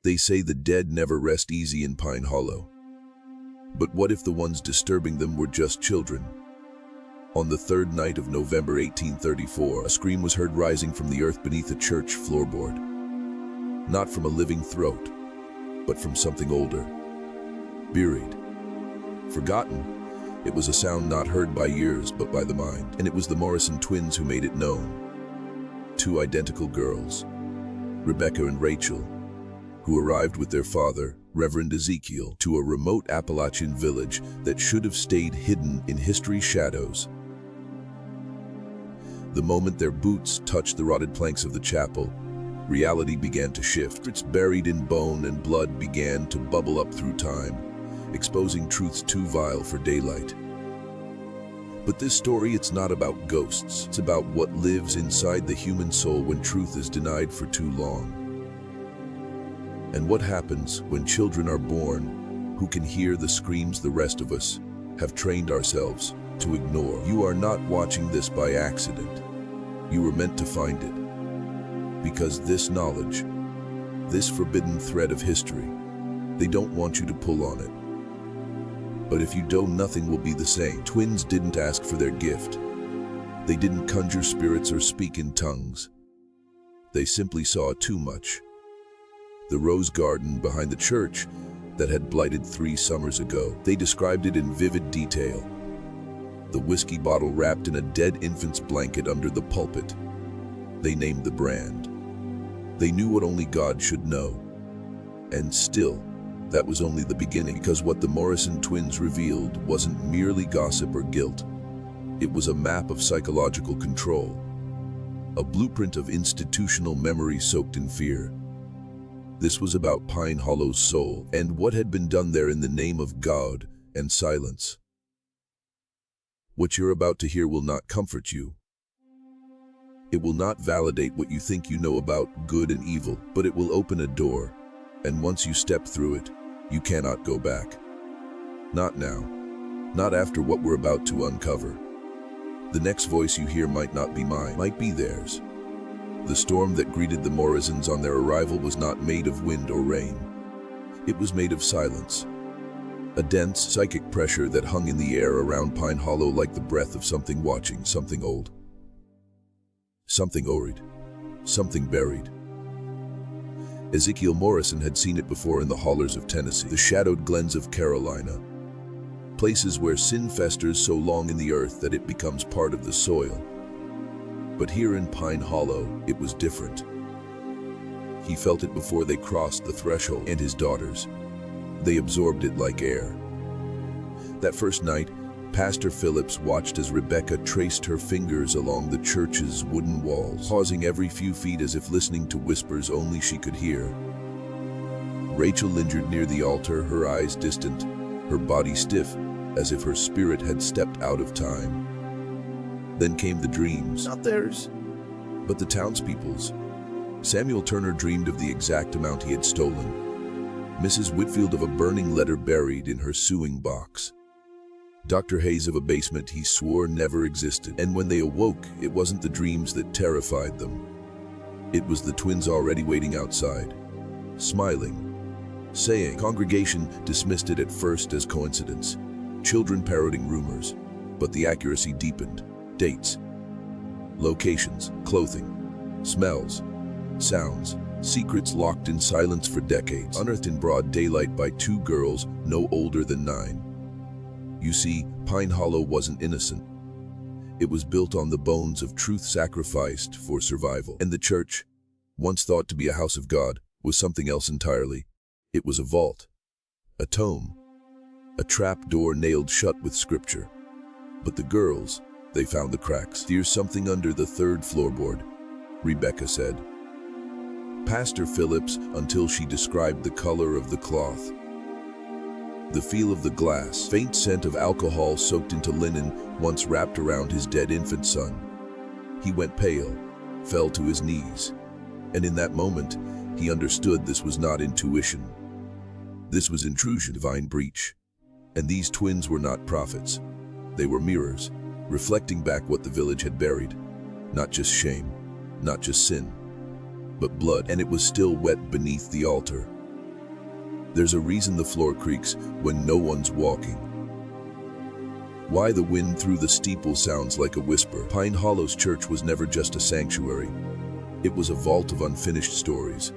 They say the dead never rest easy in Pine Hollow. But what if the ones disturbing them were just children? On the third night of November 1834, a scream was heard rising from the earth beneath a church floorboard. Not from a living throat, but from something older, buried, forgotten. It was a sound not heard by ears, but by the mind. And it was the Morrison twins who made it known. Two identical girls, Rebecca and Rachel, who arrived with their father, Reverend Ezekiel, to a remote Appalachian village that should have stayed hidden in history's shadows. The moment their boots touched the rotted planks of the chapel, reality began to shift. Secrets buried in bone and blood began to bubble up through time, exposing truths too vile for daylight. But this story, it's not about ghosts. It's about what lives inside the human soul when truth is denied for too long. And what happens when children are born who can hear the screams the rest of us have trained ourselves to ignore. You are not watching this by accident. You were meant to find it. Because this knowledge, this forbidden thread of history, they don't want you to pull on it. But if you do, nothing will be the same. Twins didn't ask for their gift. They didn't conjure spirits or speak in tongues. They simply saw too much. The rose garden behind the church that had blighted 3 summers ago. They described it in vivid detail. The whiskey bottle wrapped in a dead infant's blanket under the pulpit. They named the brand. They knew what only God should know. And still, that was only the beginning, because what the Morrison twins revealed wasn't merely gossip or guilt. It was a map of psychological control, a blueprint of institutional memory soaked in fear. This was about Pine Hollow's soul and what had been done there in the name of God and silence. What you're about to hear will not comfort you. It will not validate what you think you know about good and evil, but it will open a door, and once you step through it, you cannot go back. Not now. Not after what we're about to uncover. The next voice you hear might not be mine, might be theirs. The storm that greeted the Morrisons on their arrival was not made of wind or rain. It was made of silence. A dense, psychic pressure that hung in the air around Pine Hollow like the breath of something watching, something old. Something worried. Something buried. Ezekiel Morrison had seen it before in the hollers of Tennessee, the shadowed glens of Carolina, places where sin festers so long in the earth that it becomes part of the soil. But here in Pine Hollow, it was different. He felt it before they crossed the threshold, and his daughters. They absorbed it like air. That first night, Pastor Phillips watched as Rebecca traced her fingers along the church's wooden walls, pausing every few feet as if listening to whispers only she could hear. Rachel lingered near the altar, her eyes distant, her body stiff, as if her spirit had stepped out of time. Then came the dreams. Not theirs, but the townspeople's. Samuel Turner dreamed of the exact amount he had stolen. Mrs. Whitfield of a burning letter buried in her sewing box. Dr. Hayes of a basement he swore never existed. And when they awoke, it wasn't the dreams that terrified them. It was the twins already waiting outside, smiling, saying. Congregation dismissed it at first as coincidence, children parroting rumors, but the accuracy deepened. Dates, locations, clothing, smells, sounds, secrets locked in silence for decades, unearthed in broad daylight by 2 girls no older than 9. You see, Pine Hollow wasn't innocent. It was built on the bones of truth sacrificed for survival. And the church, once thought to be a house of God, was something else entirely. It was a vault, a tome, a trap door nailed shut with scripture. But the girls, they found the cracks. There's something under the 3rd floorboard, Rebecca said. Pastor Phillips, until she described the color of the cloth, the feel of the glass, faint scent of alcohol soaked into linen once wrapped around his dead infant son. He went pale, fell to his knees, and in that moment, he understood this was not intuition. This was intrusion, divine breach. And these twins were not prophets. They were mirrors, reflecting back what the village had buried. Not just shame, not just sin, but blood, and it was still wet beneath the altar. There's a reason the floor creaks when no one's walking. Why the wind through the steeple sounds like a whisper. Pine Hollow's church was never just a sanctuary. It was a vault of unfinished stories,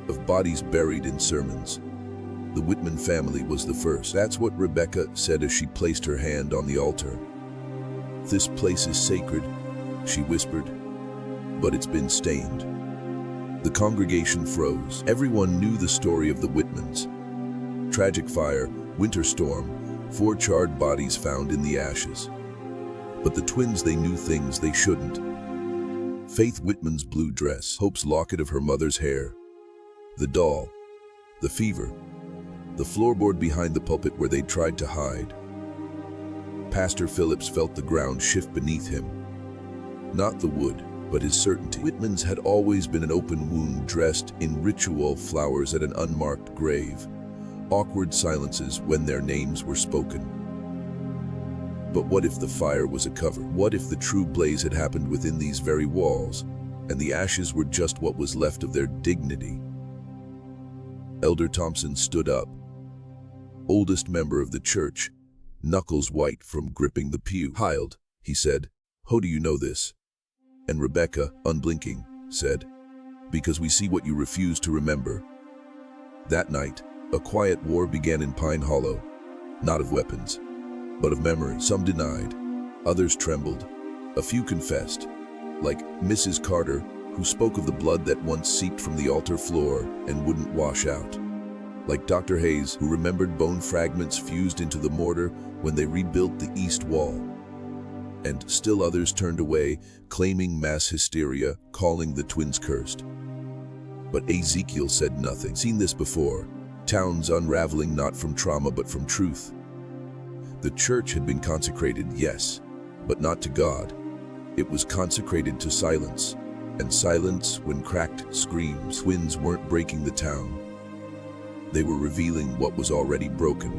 of bodies buried in sermons. The Whitman family was the first. That's what Rebecca said as she placed her hand on the altar. "This place is sacred," she whispered, "but it's been stained." The congregation froze. Everyone knew the story of the Whitmans. Tragic fire, winter storm, 4 charred bodies found in the ashes. But the twins, they knew things they shouldn't. Faith Whitman's blue dress, Hope's locket of her mother's hair, the doll, the fever, the floorboard behind the pulpit where they tried to hide. Pastor Phillips felt the ground shift beneath him. Not the wood, but his certainty. Whitman's had always been an open wound dressed in ritual flowers at an unmarked grave. Awkward silences when their names were spoken. But what if the fire was a cover? What if the true blaze had happened within these very walls, and the ashes were just what was left of their dignity? Elder Thompson stood up, oldest member of the church, knuckles white from gripping the pew. "Hild," he said, "how do you know this?" And Rebecca, unblinking, said, "Because we see what you refuse to remember." That night, a quiet war began in Pine Hollow, not of weapons, but of memory. Some denied, others trembled, a few confessed, like Mrs. Carter, who spoke of the blood that once seeped from the altar floor and wouldn't wash out, like Dr. Hayes, who remembered bone fragments fused into the mortar when they rebuilt the east wall. And still others turned away, claiming mass hysteria, calling the twins cursed. But Ezekiel said nothing. Seen this before, towns unraveling not from trauma but from truth. The church had been consecrated, yes, but not to God. It was consecrated to silence, and silence, when cracked screams, twins weren't breaking the town. They were revealing what was already broken.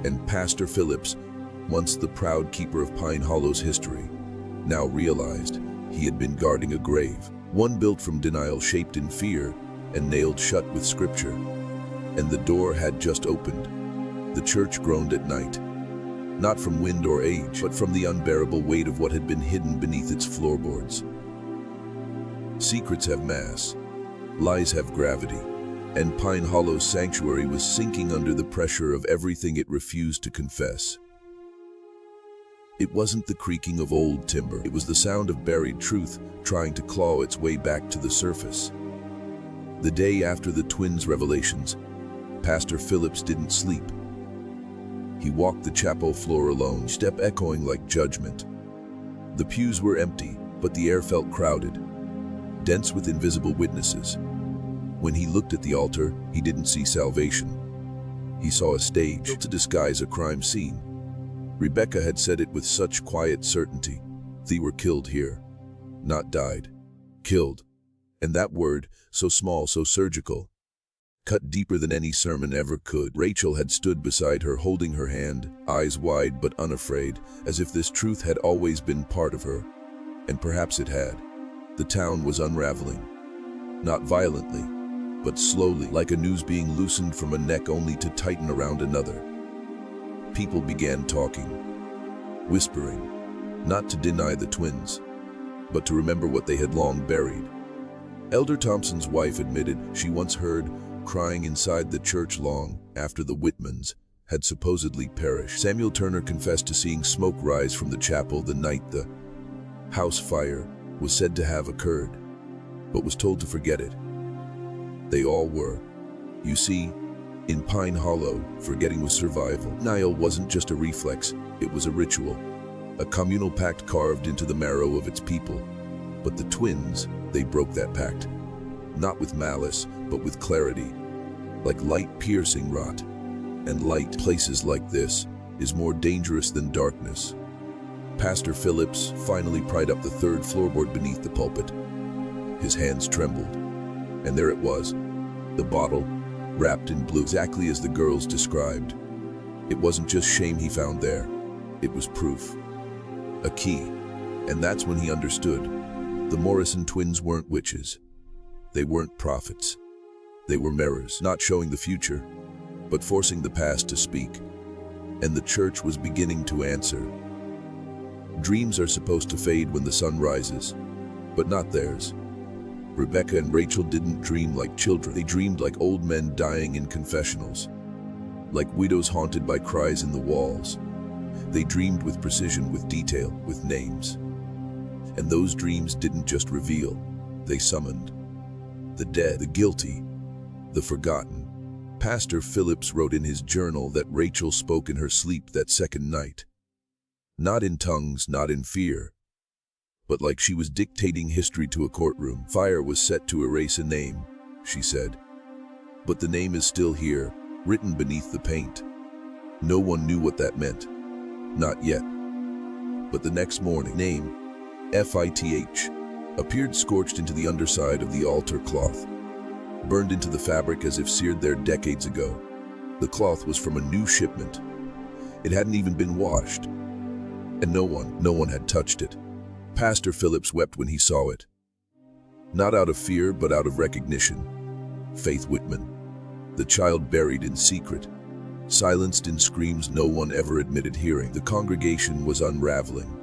And Pastor Phillips, once the proud keeper of Pine Hollow's history, now realized he had been guarding a grave, one built from denial, shaped in fear, and nailed shut with scripture. And the door had just opened. The church groaned at night, not from wind or age, but from the unbearable weight of what had been hidden beneath its floorboards. Secrets have mass, lies have gravity, and Pine Hollow's sanctuary was sinking under the pressure of everything it refused to confess. It wasn't the creaking of old timber, it was the sound of buried truth trying to claw its way back to the surface. The day after the twins' revelations, Pastor Phillips didn't sleep. He walked the chapel floor alone, step echoing like judgment. The pews were empty, but the air felt crowded, dense with invisible witnesses. When he looked at the altar, he didn't see salvation. He saw a stage built to disguise a crime scene. Rebecca had said it with such quiet certainty. They were killed here, not died. Killed. And that word, so small, so surgical, cut deeper than any sermon ever could. Rachel had stood beside her, holding her hand, eyes wide but unafraid, as if this truth had always been part of her. And perhaps it had. The town was unraveling. Not violently, but slowly, like a noose being loosened from a neck only to tighten around another. People began talking, whispering, not to deny the twins, but to remember what they had long buried. Elder Thompson's wife admitted she once heard crying inside the church long after the Whitmans had supposedly perished. Samuel Turner confessed to seeing smoke rise from the chapel the night the house fire was said to have occurred, but was told to forget it. They all were. You see, in Pine Hollow, forgetting was survival. Denial wasn't just a reflex, it was a ritual, a communal pact carved into the marrow of its people. But the twins, they broke that pact. Not with malice, but with clarity, like light piercing rot. And light, places like this, is more dangerous than darkness. Pastor Phillips finally pried up the third floorboard beneath the pulpit. His hands trembled, and there it was, the bottle, wrapped in blue, exactly as the girls described. It wasn't just shame he found there, it was proof. A key, and that's when he understood. The Morrison twins weren't witches. They weren't prophets. They were mirrors, not showing the future, but forcing the past to speak. And the church was beginning to answer. Dreams are supposed to fade when the sun rises, but not theirs. Rebecca and Rachel didn't dream like children. They dreamed like old men dying in confessionals, like widows haunted by cries in the walls. They dreamed with precision, with detail, with names. And those dreams didn't just reveal, they summoned the dead, the guilty, the forgotten. Pastor Phillips wrote in his journal that Rachel spoke in her sleep that second night. Not in tongues, not in fear, but like she was dictating history to a courtroom. Fire was set to erase a name, she said. But the name is still here, written beneath the paint. No one knew what that meant. Not yet. But the next morning, name, F-I-T-H, appeared scorched into the underside of the altar cloth, burned into the fabric as if seared there decades ago. The cloth was from a new shipment. It hadn't even been washed. And no one had touched it. Pastor Phillips wept when he saw it. Not out of fear, but out of recognition. Faith Whitman, the child buried in secret, silenced in screams no one ever admitted hearing. The congregation was unraveling.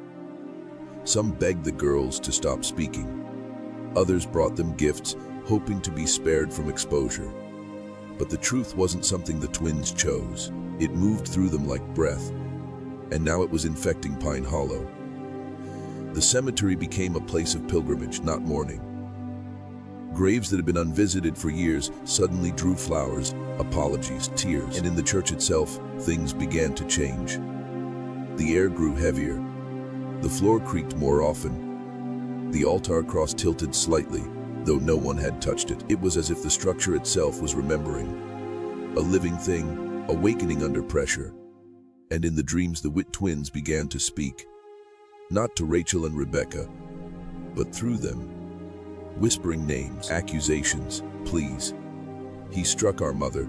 Some begged the girls to stop speaking. Others brought them gifts, hoping to be spared from exposure. But the truth wasn't something the twins chose. It moved through them like breath. And now it was infecting Pine Hollow. The cemetery became a place of pilgrimage, not mourning. Graves that had been unvisited for years suddenly drew flowers, apologies, tears. And in the church itself, things began to change. The air grew heavier. The floor creaked more often. The altar cross tilted slightly, though no one had touched it. It was as if the structure itself was remembering. A living thing, awakening under pressure. And in the dreams the Witt twins began to speak. Not to Rachel and Rebecca, but through them. Whispering names, accusations, pleas. He struck our mother,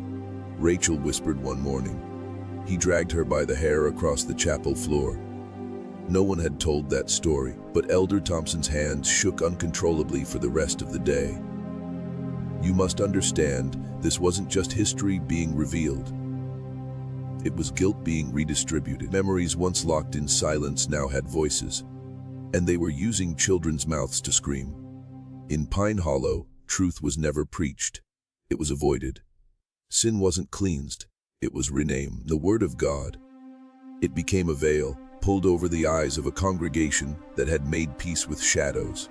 Rachel whispered one morning. He dragged her by the hair across the chapel floor. No one had told that story, but Elder Thompson's hands shook uncontrollably for the rest of the day. You must understand, this wasn't just history being revealed. It was guilt being redistributed. Memories once locked in silence now had voices, and they were using children's mouths to scream. In Pine Hollow, truth was never preached. It was avoided. Sin wasn't cleansed. It was renamed the Word of God. It became a veil, pulled over the eyes of a congregation that had made peace with shadows.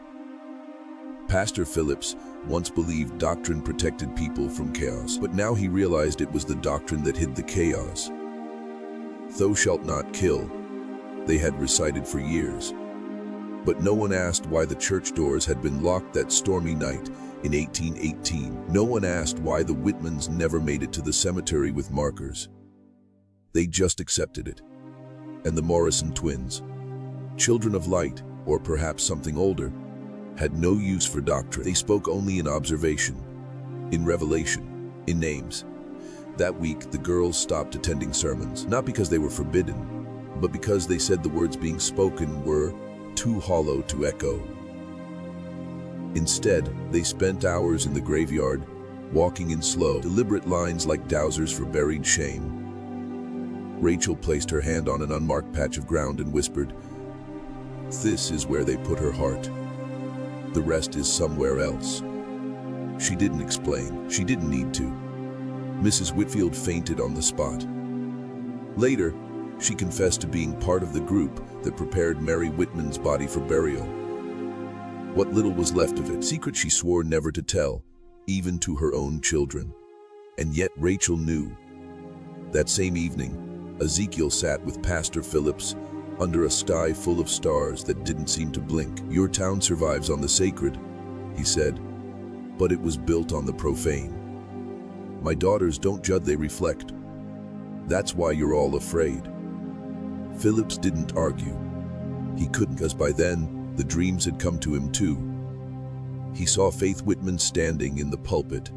Pastor Phillips once believed doctrine protected people from chaos, but now he realized it was the doctrine that hid the chaos. Thou shalt not kill, they had recited for years. But no one asked why the church doors had been locked that stormy night in 1818. No one asked why the Whitmans never made it to the cemetery with markers. They just accepted it. And the Morrison twins, children of light, or perhaps something older, had no use for doctrine. They spoke only in observation, in revelation, in names. That week, the girls stopped attending sermons, not because they were forbidden, but because they said the words being spoken were too hollow to echo. Instead, they spent hours in the graveyard, walking in slow, deliberate lines like dowsers for buried shame. Rachel placed her hand on an unmarked patch of ground and whispered, "This is where they put her heart. The rest is somewhere else." She didn't explain. She didn't need to. Mrs. Whitfield fainted on the spot. Later, she confessed to being part of the group that prepared Mary Whitman's body for burial. What little was left of it, secret she swore never to tell, even to her own children. And yet Rachel knew. That same evening, Ezekiel sat with Pastor Phillips under a sky full of stars that didn't seem to blink. "Your town survives on the sacred," he said, "but it was built on the profane. My daughters don't judge, they reflect. That's why you're all afraid." Phillips didn't argue. He couldn't, because by then, the dreams had come to him too. He saw Faith Whitman standing in the pulpit,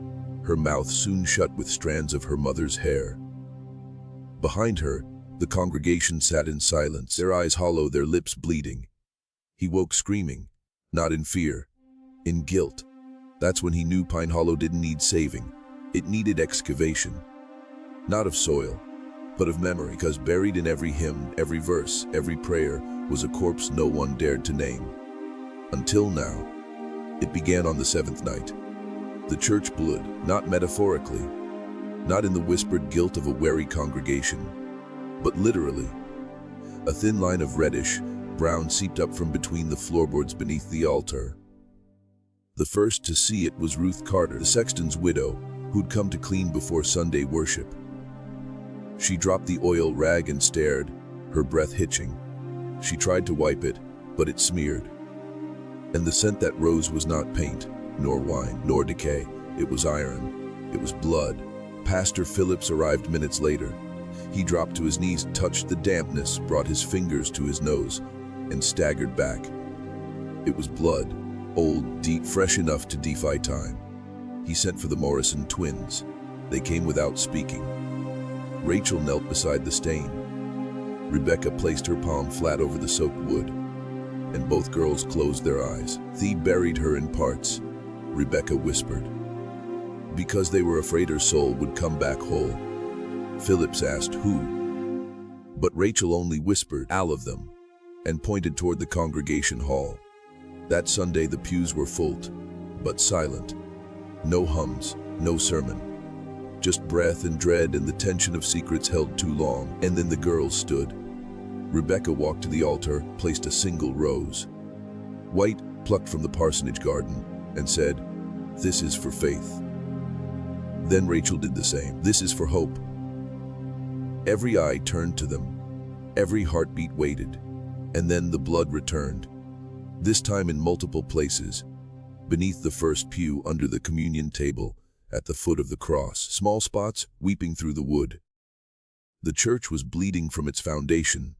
her mouth soon shut with strands of her mother's hair. Behind her, the congregation sat in silence, their eyes hollow, their lips bleeding. He woke screaming, not in fear, in guilt. That's when he knew Pine Hollow didn't need saving. It needed excavation, not of soil, but of memory, because buried in every hymn, every verse, every prayer was a corpse no one dared to name. Until now. It began on the seventh night. The church blood, not metaphorically, not in the whispered guilt of a wary congregation, but literally. A thin line of reddish brown seeped up from between the floorboards beneath the altar. The first to see it was Ruth Carter, the sexton's widow, who'd come to clean before Sunday worship. She dropped the oil rag and stared, her breath hitching. She tried to wipe it, but it smeared. And the scent that rose was not paint, nor wine, nor decay. It was iron. It was blood. Pastor Phillips arrived minutes later. He dropped to his knees, touched the dampness, brought his fingers to his nose, and staggered back. It was blood, old, deep, fresh enough to defy time. He sent for the Morrison twins. They came without speaking. Rachel knelt beside the stain. Rebecca placed her palm flat over the soaked wood, and both girls closed their eyes. Thea buried her in parts, Rebecca whispered, because they were afraid her soul would come back whole. Phillips asked who, but Rachel only whispered, all of them, and pointed toward the congregation hall. That Sunday the pews were full, but silent. No hums, no sermon. Just breath and dread and the tension of secrets held too long. And then the girls stood. Rebecca walked to the altar, placed a single rose, white, plucked from the parsonage garden, and said, "This is for faith." Then Rachel did the same. "This is for hope." Every eye turned to them. Every heartbeat waited. And then the blood returned. This time in multiple places. Beneath the first pew, under the communion table, at the foot of the cross. Small spots weeping through the wood. The church was bleeding from its foundation,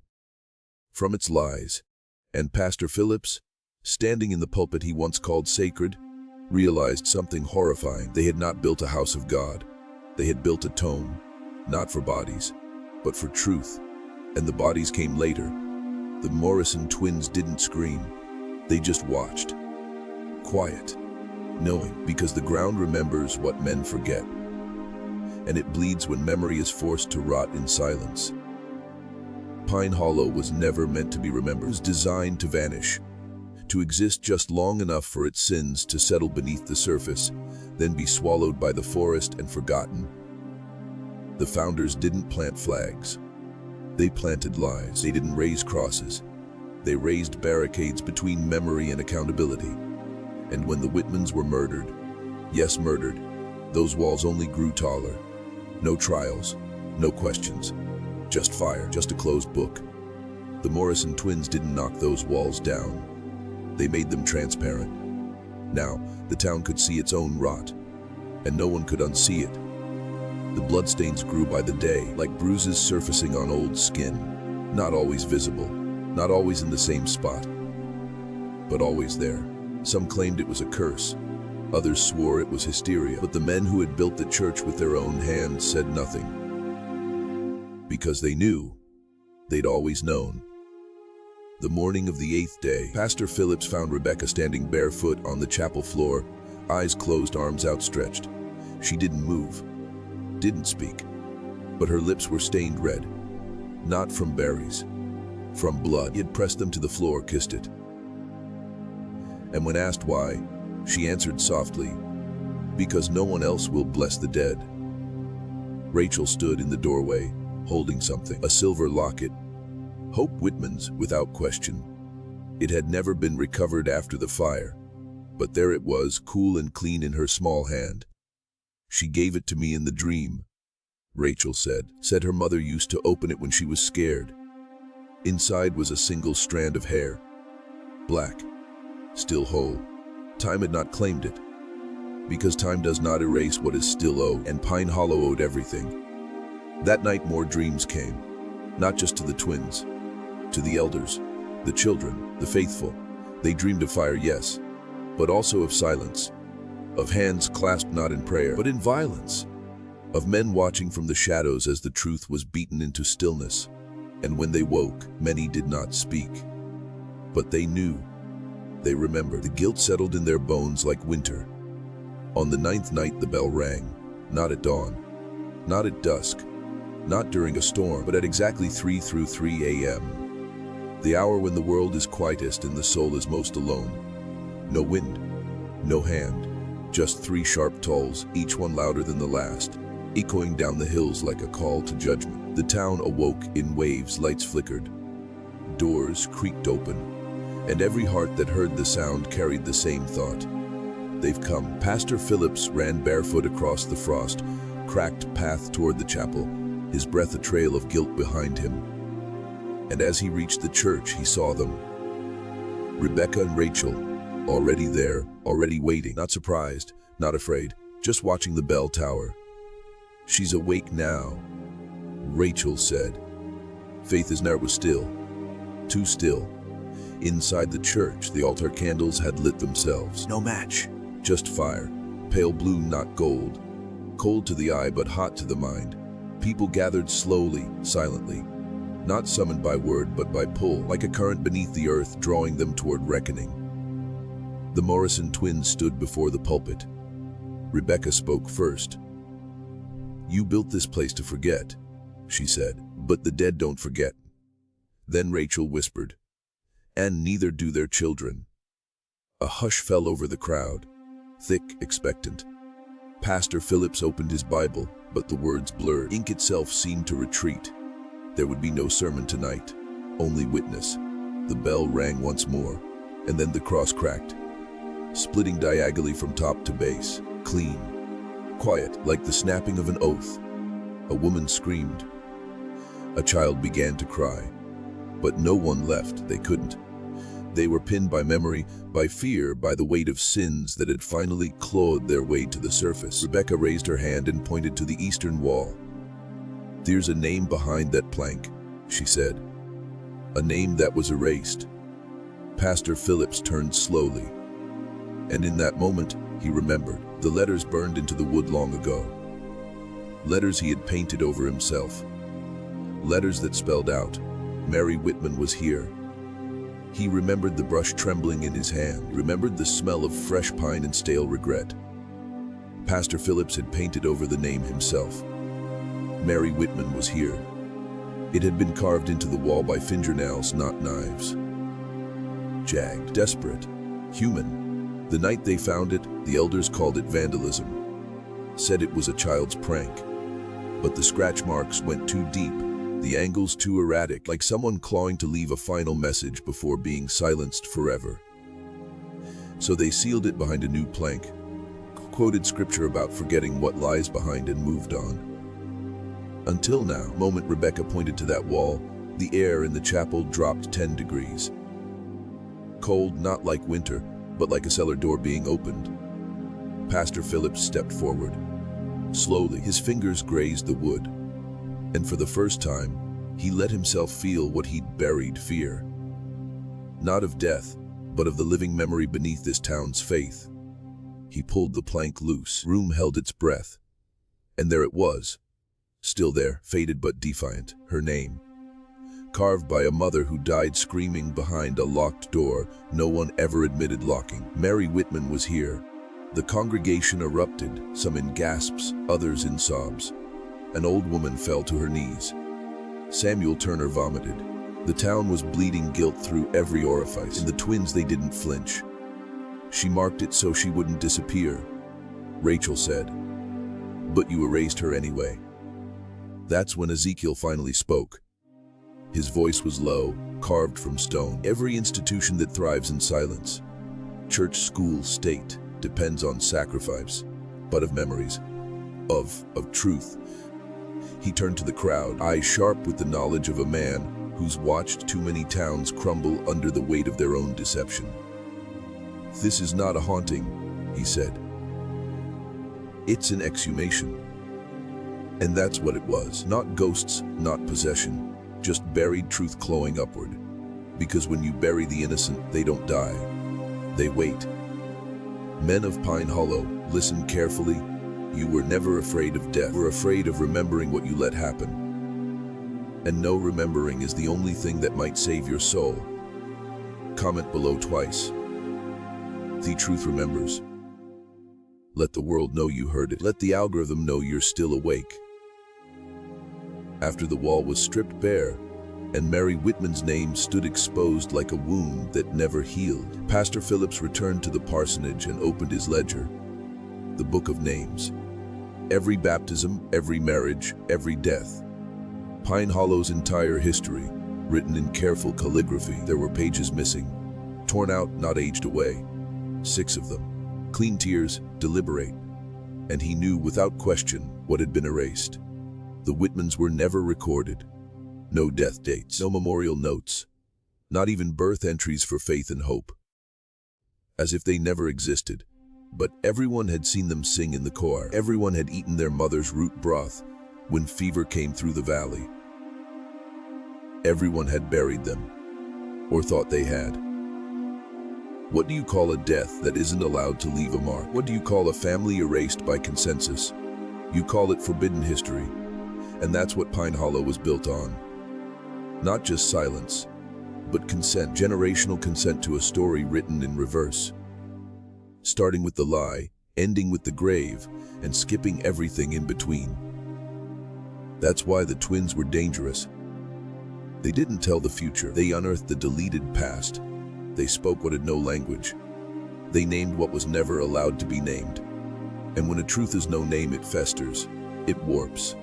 from its lies. And Pastor Phillips, standing in the pulpit he once called sacred, realized something horrifying. They had not built a house of God. They had built a tomb, not for bodies, but for truth. And the bodies came later. The Morrison twins didn't scream. They just watched. Quiet. Knowing, because the ground remembers what men forget. And it bleeds when memory is forced to rot in silence. Pine Hollow was never meant to be remembered. It was designed to vanish, to exist just long enough for its sins to settle beneath the surface, then be swallowed by the forest and forgotten. The founders didn't plant flags. They planted lies. They didn't raise crosses. They raised barricades between memory and accountability. And when the Whitmans were murdered, yes, murdered, those walls only grew taller. No trials, no questions, just fire, just a closed book. The Morrison twins didn't knock those walls down. They made them transparent. Now, the town could see its own rot, and no one could unsee it. The bloodstains grew by the day, like bruises surfacing on old skin, not always visible, not always in the same spot, but always there. Some claimed it was a curse. Others swore it was hysteria. But the men who had built the church with their own hands said nothing. Because they knew. They'd always known. The morning of the 8th day, Pastor Phillips found Rebecca standing barefoot on the chapel floor, eyes closed, arms outstretched. She didn't move, didn't speak, but her lips were stained red. Not from berries, from blood. He had pressed them to the floor, kissed it. And when asked why, she answered softly, "Because no one else will bless the dead." Rachel stood in the doorway, holding something, a silver locket. Hope Whitman's, without question. It had never been recovered after the fire, but there it was, cool and clean in her small hand. "She gave it to me in the dream," Rachel said. Said her mother used to open it when she was scared. Inside was a single strand of hair, black, still whole. Time had not claimed it, because time does not erase what is still owed, and Pine Hollow owed everything. That night more dreams came, not just to the twins, to the elders, the children, the faithful. They dreamed of fire, yes, but also of silence, of hands clasped not in prayer, but in violence, of men watching from the shadows as the truth was beaten into stillness. And when they woke, many did not speak, but they knew. They remembered. The guilt settled in their bones like winter. On the 9th night the bell rang. Not at dawn, not at dusk, not during a storm, but at exactly 3 a.m. The hour when the world is quietest and the soul is most alone. No wind, no hand, just 3 sharp tolls, each one louder than the last, echoing down the hills like a call to judgment. The town awoke in waves, lights flickered, doors creaked open, and every heart that heard the sound carried the same thought. They've come. Pastor Phillips ran barefoot across the frost, cracked path toward the chapel, his breath a trail of guilt behind him. And as he reached the church, he saw them. Rebecca and Rachel, already there, already waiting, not surprised, not afraid, just watching the bell tower. "She's awake now," Rachel said. Faith as never was still, too still. Inside the church, the altar candles had lit themselves. No match, just fire, pale blue, not gold. Cold to the eye, but hot to the mind. People gathered slowly, silently, not summoned by word, but by pull, like a current beneath the earth, drawing them toward reckoning. The Morrison twins stood before the pulpit. Rebecca spoke first. "You built this place to forget," she said, "but the dead don't forget." Then Rachel whispered, "And neither do their children." A hush fell over the crowd, thick, expectant. Pastor Phillips opened his Bible, but the words blurred. Ink itself seemed to retreat. There would be no sermon tonight, only witness. The bell rang once more, and then the cross cracked, splitting diagonally from top to base, clean, quiet, like the snapping of an oath. A woman screamed. A child began to cry, but no one left. They couldn't. They were pinned by memory, by fear, by the weight of sins that had finally clawed their way to the surface. Rebecca raised her hand and pointed to the eastern wall. "There's a name behind that plank," she said. "A name that was erased." Pastor Phillips turned slowly, and in that moment, he remembered. The letters burned into the wood long ago. Letters he had painted over himself. Letters that spelled out, "Mary Whitman was here." He remembered the brush trembling in his hand, remembered the smell of fresh pine and stale regret. Pastor Phillips had painted over the name himself. Mary Whitman was here. It had been carved into the wall by fingernails, not knives. Jagged, desperate, human. The night they found it, the elders called it vandalism, said it was a child's prank. But the scratch marks went too deep, the angles too erratic, like someone clawing to leave a final message before being silenced forever. So they sealed it behind a new plank, quoted scripture about forgetting what lies behind, and moved on. Until now, the moment Rebecca pointed to that wall, the air in the chapel dropped 10 degrees. Cold, not like winter, but like a cellar door being opened. Pastor Phillips stepped forward. Slowly, his fingers grazed the wood. And for the first time, he let himself feel what he'd buried: fear. Not of death, but of the living memory beneath this town's faith. He pulled the plank loose. Room held its breath. And there it was. Still there, faded but defiant, her name. Carved by a mother who died screaming behind a locked door no one ever admitted locking. Mary Whitman was here. The congregation erupted, some in gasps, others in sobs. An old woman fell to her knees. Samuel Turner vomited. The town was bleeding guilt through every orifice. In the twins, they didn't flinch. She marked it so she wouldn't disappear. Rachel said, "But you erased her anyway." That's when Ezekiel finally spoke. His voice was low, carved from stone. Every institution that thrives in silence, church, school, state, depends on sacrifice, but of memories, of truth. He turned to the crowd, eyes sharp with the knowledge of a man who's watched too many towns crumble under the weight of their own deception. "This is not a haunting," he said. "It's an exhumation." And that's what it was. Not ghosts, not possession, just buried truth clawing upward. Because when you bury the innocent, they don't die. They wait. Men of Pine Hollow, listen carefully. You were never afraid of death. You were afraid of remembering what you let happen. And no, remembering is the only thing that might save your soul. Comment below twice. The truth remembers. Let the world know you heard it. Let the algorithm know you're still awake. After the wall was stripped bare, and Mary Whitman's name stood exposed like a wound that never healed, Pastor Phillips returned to the parsonage and opened his ledger, the book of names. Every baptism, every marriage, every death. Pine Hollow's entire history, written in careful calligraphy. There were pages missing, torn out, not aged away. 6 of them. Clean tears, deliberate. And he knew without question what had been erased. The Whitmans were never recorded. No death dates, no memorial notes, not even birth entries for faith and hope. As if they never existed. But everyone had seen them sing in the choir. Everyone had eaten their mother's root broth when fever came through the valley. Everyone had buried them, or thought they had. What do you call a death that isn't allowed to leave a mark? What do you call a family erased by consensus? You call it forbidden history, and that's what Pine Hollow was built on. Not just silence, but consent, generational consent to a story written in reverse. Starting with the lie, ending with the grave, and skipping everything in between. That's why the twins were dangerous. They didn't tell the future, they unearthed the deleted past. They spoke what had no language. They named what was never allowed to be named. And when a truth has no name, it festers, it warps.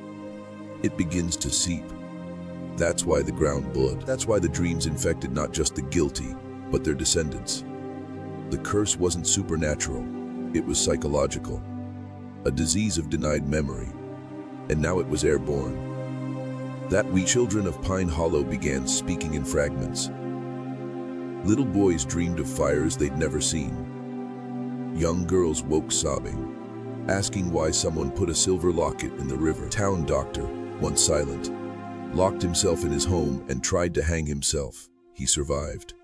It begins to seep. That's why the ground blood. That's why the dreams infected not just the guilty, but their descendants. The curse wasn't supernatural, it was psychological. A disease of denied memory. And now it was airborne. That we children of Pine Hollow began speaking in fragments. Little boys dreamed of fires they'd never seen. Young girls woke sobbing, asking why someone put a silver locket in the river. Town doctor, once silent, locked himself in his home and tried to hang himself. He survived.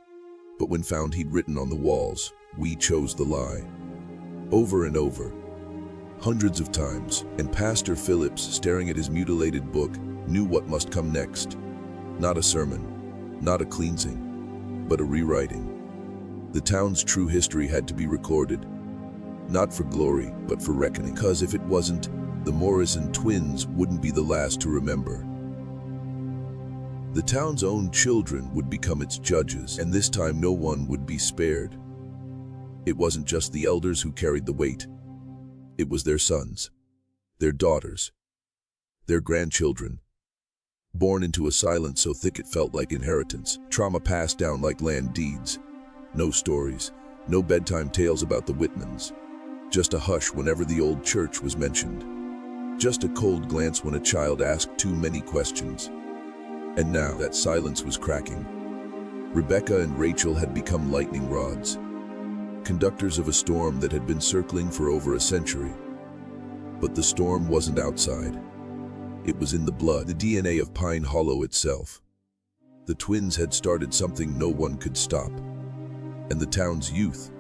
But when found, he'd written on the walls, "We chose the lie." Over and over, hundreds of times, and Pastor Phillips, staring at his mutilated book, knew what must come next. Not a sermon, not a cleansing, but a rewriting. The town's true history had to be recorded, not for glory, but for reckoning. Because if it wasn't, the Morrison twins wouldn't be the last to remember. The town's own children would become its judges, and this time no one would be spared. It wasn't just the elders who carried the weight. It was their sons, their daughters, their grandchildren, born into a silence so thick it felt like inheritance, trauma passed down like land deeds. No stories, no bedtime tales about the Whitmans, just a hush whenever the old church was mentioned, just a cold glance when a child asked too many questions. And now that silence was cracking. Rebecca and Rachel had become lightning rods, conductors of a storm that had been circling for over a century. But the storm wasn't outside. It was in the blood, the DNA of Pine Hollow itself. The twins had started something no one could stop. And the town's youth,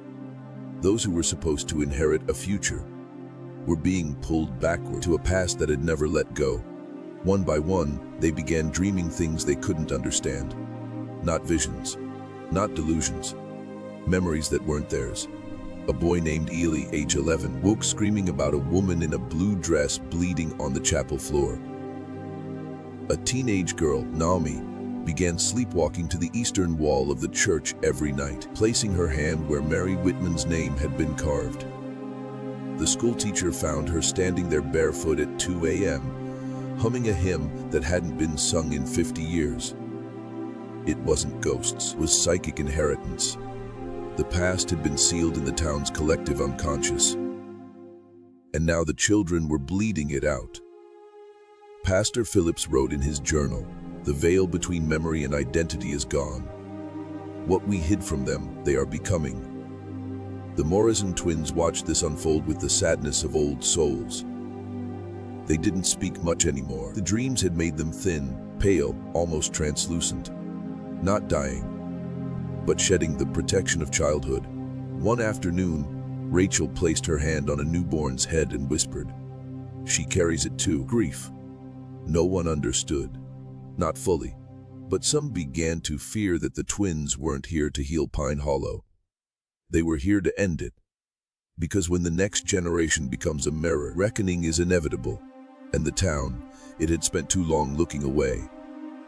those who were supposed to inherit a future, were being pulled backward to a past that had never let go. One by one, they began dreaming things they couldn't understand. Not visions, not delusions, memories that weren't theirs. A boy named Eerie, age 11, woke screaming about a woman in a blue dress bleeding on the chapel floor. A teenage girl, Naomi, began sleepwalking to the eastern wall of the church every night, placing her hand where Mary Whitman's name had been carved. The schoolteacher found her standing there barefoot at 2 a.m., humming a hymn that hadn't been sung in 50 years. It wasn't ghosts, it was psychic inheritance. The past had been sealed in the town's collective unconscious. And now the children were bleeding it out. Pastor Phillips wrote in his journal, "The veil between memory and identity is gone. What we hid from them, they are becoming." The Morrison twins watched this unfold with the sadness of old souls. They didn't speak much anymore. The dreams had made them thin, pale, almost translucent. Not dying, but shedding the protection of childhood. One afternoon, Rachel placed her hand on a newborn's head and whispered, "She carries it too." Grief. No one understood. Not fully. But some began to fear that the twins weren't here to heal Pine Hollow. They were here to end it. Because when the next generation becomes a mirror, reckoning is inevitable. And the town, it had spent too long looking away.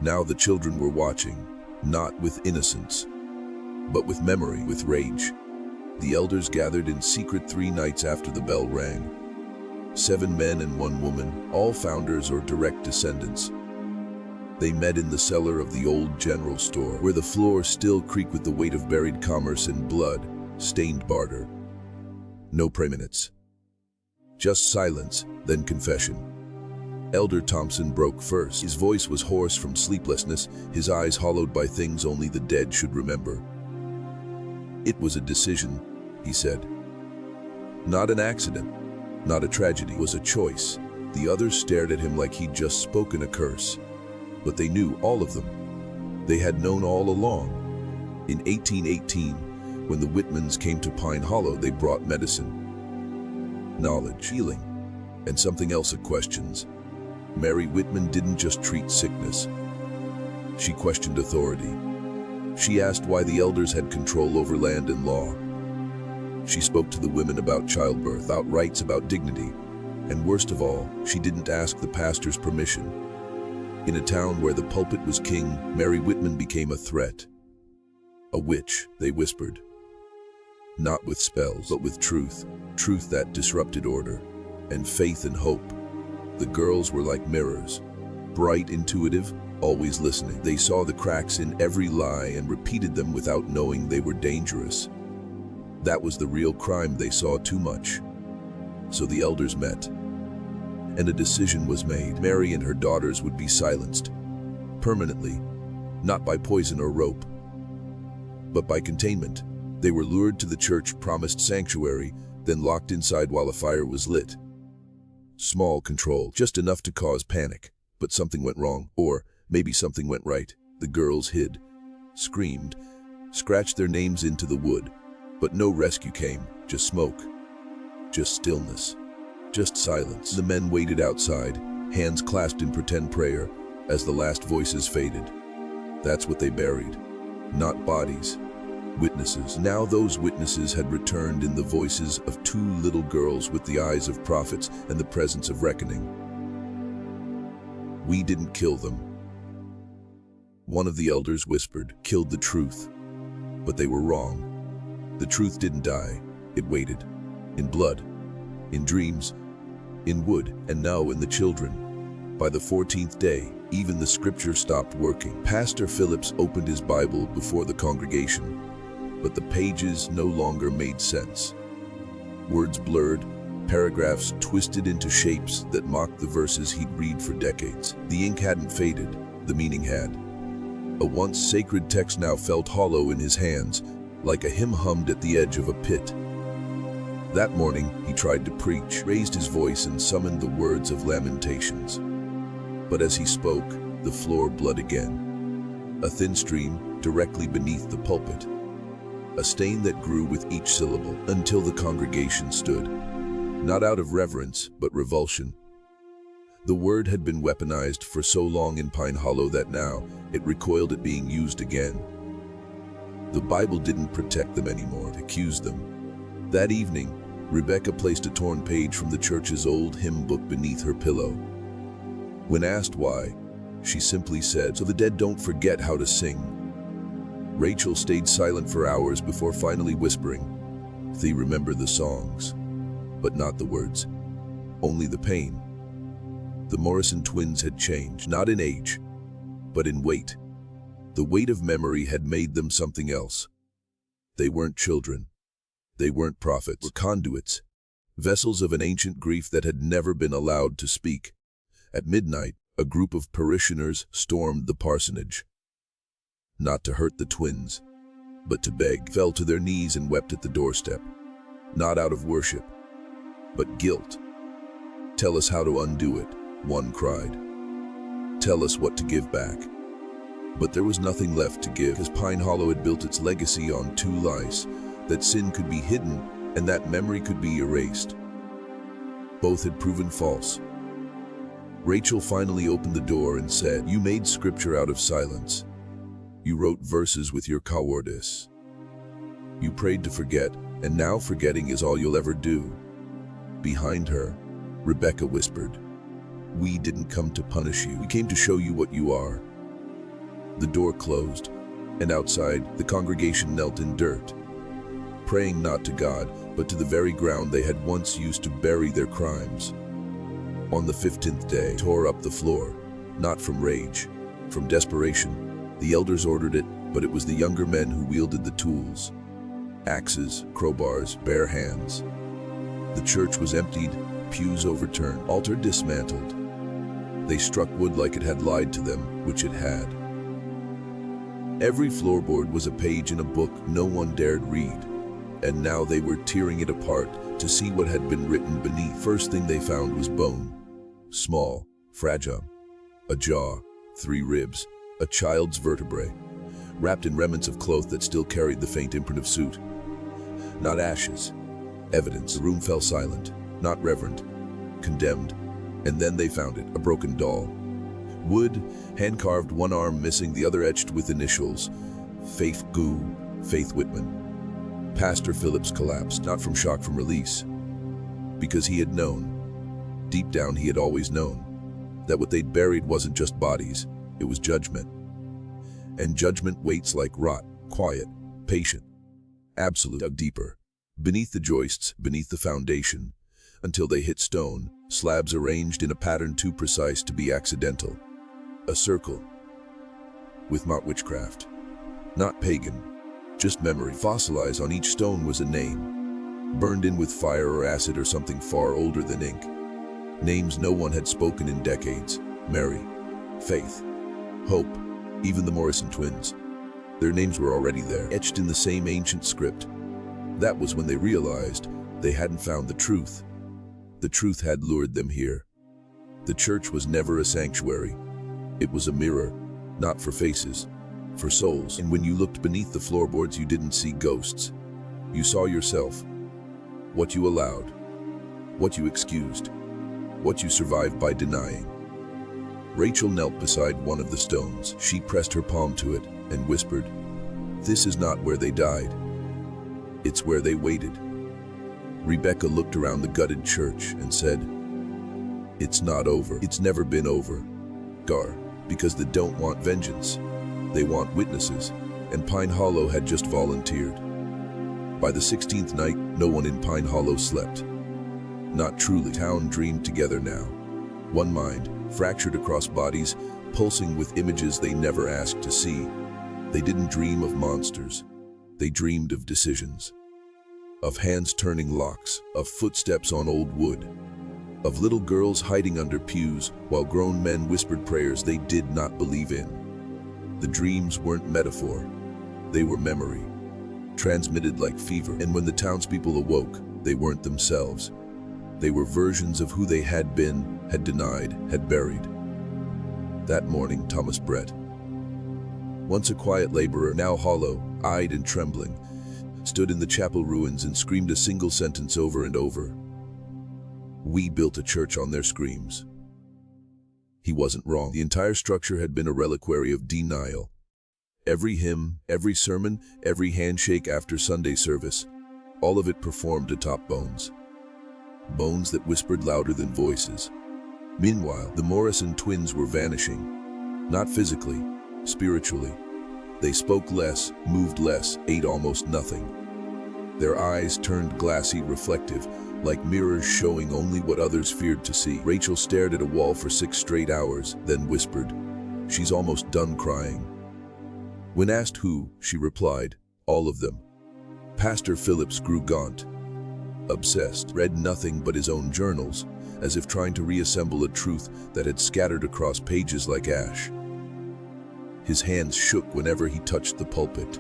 Now the children were watching, not with innocence, but with memory, with rage. The elders gathered in secret 3 nights after the bell rang. 7 men and 1 woman, all founders or direct descendants. They met in the cellar of the old general store, where the floor still creaked with the weight of buried commerce and blood-stained barter. No preminence. Just silence, then confession. Elder Thompson broke first. His voice was hoarse from sleeplessness, his eyes hollowed by things only the dead should remember. It was a decision, he said. Not an accident, not a tragedy. It was a choice. The others stared at him like he'd just spoken a curse. But they knew, all of them. They had known all along. In 1818, when the Whitmans came to Pine Hollow, they brought medicine, knowledge, healing, and something else of questions. Mary Whitman didn't just treat sickness. She questioned authority. She asked why the elders had control over land and law. She spoke to the women about childbirth, about rights, about dignity. And worst of all, she didn't ask the pastor's permission. In a town where the pulpit was king, Mary Whitman became a threat. A witch, they whispered. Not with spells, but with truth. Truth that disrupted order. And faith and hope. The girls were like mirrors. Bright, intuitive, always listening. They saw the cracks in every lie and repeated them without knowing they were dangerous. That was the real crime. They saw too much. So the elders met. And a decision was made. Mary and her daughters would be silenced. Permanently. Not by poison or rope, but by containment. They were lured to the church-promised sanctuary, then locked inside while a fire was lit. Small control, just enough to cause panic. But something went wrong, or maybe something went right. The girls hid, screamed, scratched their names into the wood. But no rescue came, just smoke, just stillness, just silence. The men waited outside, hands clasped in pretend prayer, as the last voices faded. That's what they buried. Not bodies, witnesses. Now those witnesses had returned in the voices of 2 little girls with the eyes of prophets and the presence of reckoning. We didn't kill them. One of the elders whispered, killed the truth. But they were wrong. The truth didn't die. It waited. In blood, in dreams, in wood, and now in the children. By the 14th day, even the scripture stopped working. Pastor Phillips opened his Bible before the congregation, but the pages no longer made sense. Words blurred, paragraphs twisted into shapes that mocked the verses he'd read for decades. The ink hadn't faded, the meaning had. A once sacred text now felt hollow in his hands, like a hymn hummed at the edge of a pit. That morning, he tried to preach, raised his voice and summoned the words of Lamentations. But as he spoke, the floor bled again. A thin stream directly beneath the pulpit. A stain that grew with each syllable until the congregation stood. Not out of reverence, but revulsion. The word had been weaponized for so long in Pine Hollow that now it recoiled at being used again. The Bible didn't protect them anymore, it accused them. That evening, Rebecca placed a torn page from the church's old hymn book beneath her pillow. When asked why, she simply said, so the dead don't forget how to sing. Rachel stayed silent for hours before finally whispering, they remember the songs, but not the words, only the pain. The Morrison twins had changed, not in age, but in weight. The weight of memory had made them something else. They weren't children. They weren't prophets, or conduits, vessels of an ancient grief that had never been allowed to speak. At midnight, a group of parishioners stormed the parsonage. Not to hurt the twins, but to beg, fell to their knees and wept at the doorstep. Not out of worship, but guilt. Tell us how to undo it, one cried. Tell us what to give back. But there was nothing left to give, because Pine Hollow had built its legacy on 2 lies, that sin could be hidden and that memory could be erased. Both had proven false. Rachel finally opened the door and said, you made scripture out of silence. You wrote verses with your cowardice. You prayed to forget, And now forgetting is all you'll ever do. Behind her, Rebecca whispered, "We didn't come to punish you. We came to show you what you are." The door closed, and outside, the congregation knelt in dirt, praying not to God, but to the very ground they had once used to bury their crimes. On the 15th day, tore up the floor, not from rage, from desperation. The elders ordered it, but it was the younger men who wielded the tools. Axes, crowbars, bare hands. The church was emptied, pews overturned, altar dismantled. They struck wood like it had lied to them, which it had. Every floorboard was a page in a book no one dared read, and now they were tearing it apart to see what had been written beneath. First thing they found was bone. Small, fragile. A jaw, 3 ribs, a child's vertebrae, wrapped in remnants of cloth that still carried the faint imprint of soot. Not ashes. Evidence. The room fell silent, not reverent, condemned. And then they found it, a broken doll. Wood, hand-carved, one arm missing, the other etched with initials. Faith Goo, Faith Whitman. Pastor Phillips collapsed, not from shock, from release. Because he had known, deep down he had always known, that what they'd buried wasn't just bodies, it was judgment. And judgment waits like rot, quiet, patient, absolute. Dug deeper, beneath the joists, beneath the foundation, until they hit stone, slabs arranged in a pattern too precise to be accidental. A circle, with not witchcraft, not pagan, just memory. Fossilized on each stone was a name, burned in with fire or acid or something far older than ink. Names no one had spoken in decades. Mary, Faith, Hope, even the Morrison twins. Their names were already there, etched in the same ancient script. That was when they realized they hadn't found the truth. The truth had lured them here. The church was never a sanctuary. It was a mirror, not for faces, for souls. And when you looked beneath the floorboards, you didn't see ghosts. You saw yourself. What you allowed. What you excused. What you survived by denying. Rachel knelt beside one of the stones. She pressed her palm to it and whispered, "This is not where they died. It's where they waited." Rebecca looked around the gutted church and said, "It's not over. It's never been over, Gar, because they don't want vengeance. They want witnesses, and Pine Hollow had just volunteered." By the 16th night, no one in Pine Hollow slept. Not truly. Town dreamed together now. One mind, fractured across bodies, pulsing with images they never asked to see. They didn't dream of monsters. They dreamed of decisions. Of hands turning locks, of footsteps on old wood, of little girls hiding under pews while grown men whispered prayers they did not believe in. The dreams weren't metaphor. They were memory, transmitted like fever. And when the townspeople awoke, they weren't themselves. They were versions of who they had been, had denied, had buried. That morning, Thomas Brett, once a quiet laborer, now hollow-eyed and trembling, stood in the chapel ruins and screamed a single sentence over and over. We built a church on their screams. He wasn't wrong. The entire structure had been a reliquary of denial. Every hymn, every sermon, every handshake after Sunday service, all of it performed atop bones. Bones that whispered louder than voices. Meanwhile, the Morrison twins were vanishing. Not physically, spiritually. They spoke less, moved less, ate almost nothing. Their eyes turned glassy, reflective, like mirrors showing only what others feared to see. Rachel stared at a wall for 6 straight hours, then whispered, "She's almost done crying." When asked who, she replied, "All of them." Pastor Phillips grew gaunt, obsessed, read nothing but his own journals, as if trying to reassemble a truth that had scattered across pages like ash. His hands shook whenever he touched the pulpit.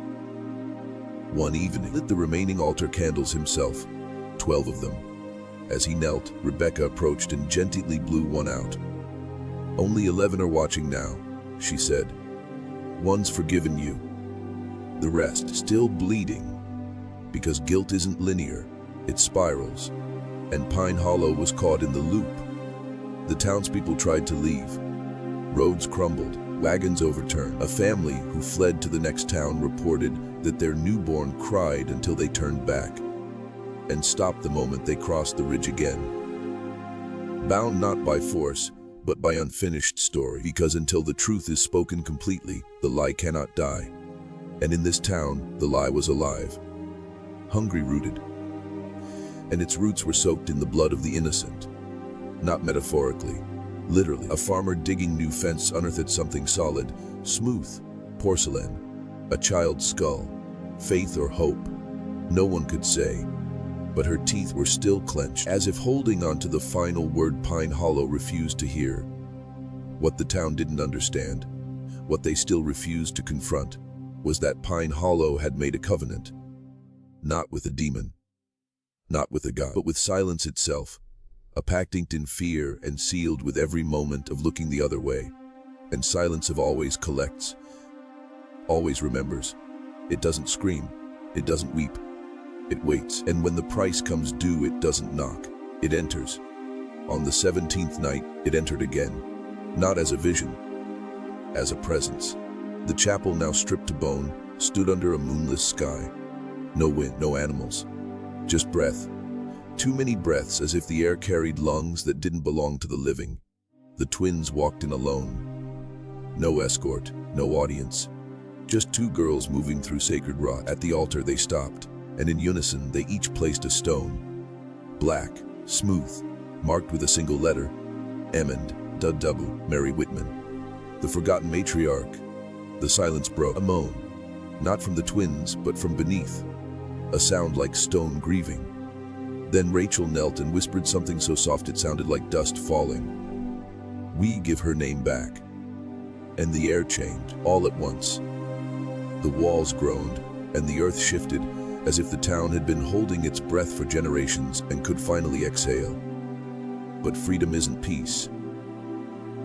One evening, he lit the remaining altar candles himself, 12 of them. As he knelt, Rebecca approached and gently blew one out. "Only 11 are watching now," she said. "One's forgiven you. The rest still bleeding. Because guilt isn't linear, it spirals." And Pine Hollow was caught in the loop. The townspeople tried to leave. Roads crumbled, wagons overturned. A family who fled to the next town reported that their newborn cried until they turned back. and stopped the moment they crossed the ridge again. Bound not by force, but by unfinished story, because until the truth is spoken completely, the lie cannot die. And in this town, the lie was alive, hungry-rooted, and its roots were soaked in the blood of the innocent. Not metaphorically, literally. A farmer digging new fence unearthed something solid, smooth, porcelain, a child's skull, faith or hope. No one could say, but her teeth were still clenched, as if holding on to the final word Pine Hollow refused to hear. What the town didn't understand, what they still refused to confront, was that Pine Hollow had made a covenant, not with a demon, not with a god, but with silence itself, a pact inked in fear and sealed with every moment of looking the other way. And silence of always collects, always remembers. It doesn't scream, it doesn't weep, it waits. And when the price comes due, it doesn't knock, it enters. On the 17th night, it entered again, not as a vision, as a presence. The chapel, now stripped to bone, stood under a moonless sky. No wind, no animals, just breath. Too many breaths, as if the air carried lungs that didn't belong to the living. The twins walked in alone. No escort, no audience. Just two girls moving through sacred rot. At the altar they stopped, and in unison they each placed a stone. Black, smooth, marked with a single letter. Emond, Duddubu, Mary Whitman. The forgotten matriarch. The silence broke. A moan, not from the twins, but from beneath. A sound like stone grieving. Then Rachel knelt and whispered something so soft it sounded like dust falling. We give her name back. And the air changed, all at once. The walls groaned, and the earth shifted, as if the town had been holding its breath for generations and could finally exhale. But freedom isn't peace.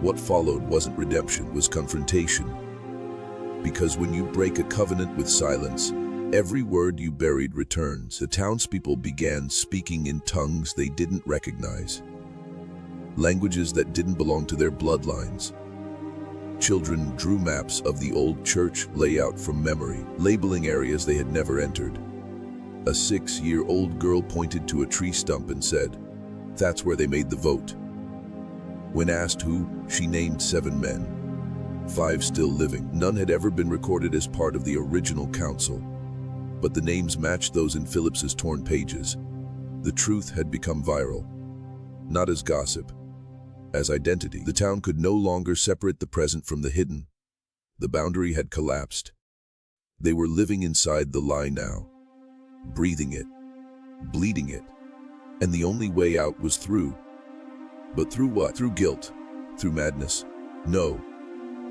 What followed wasn't redemption, was confrontation. Because when you break a covenant with silence, every word you buried returns. The townspeople began speaking in tongues they didn't recognize, languages that didn't belong to their bloodlines. Children drew maps of the old church layout from memory, labeling areas they had never entered. A 6-year-old girl pointed to a tree stump and said, "That's where they made the vote." When asked who, she named 7 men, 5 still living. None had ever been recorded as part of the original council, but the names matched those in Phillips's torn pages. The truth had become viral, not as gossip, as identity. The town could no longer separate the present from the hidden. The boundary had collapsed. They were living inside the lie now, breathing it, bleeding it, and the only way out was through. But through what? Through guilt, through madness, no,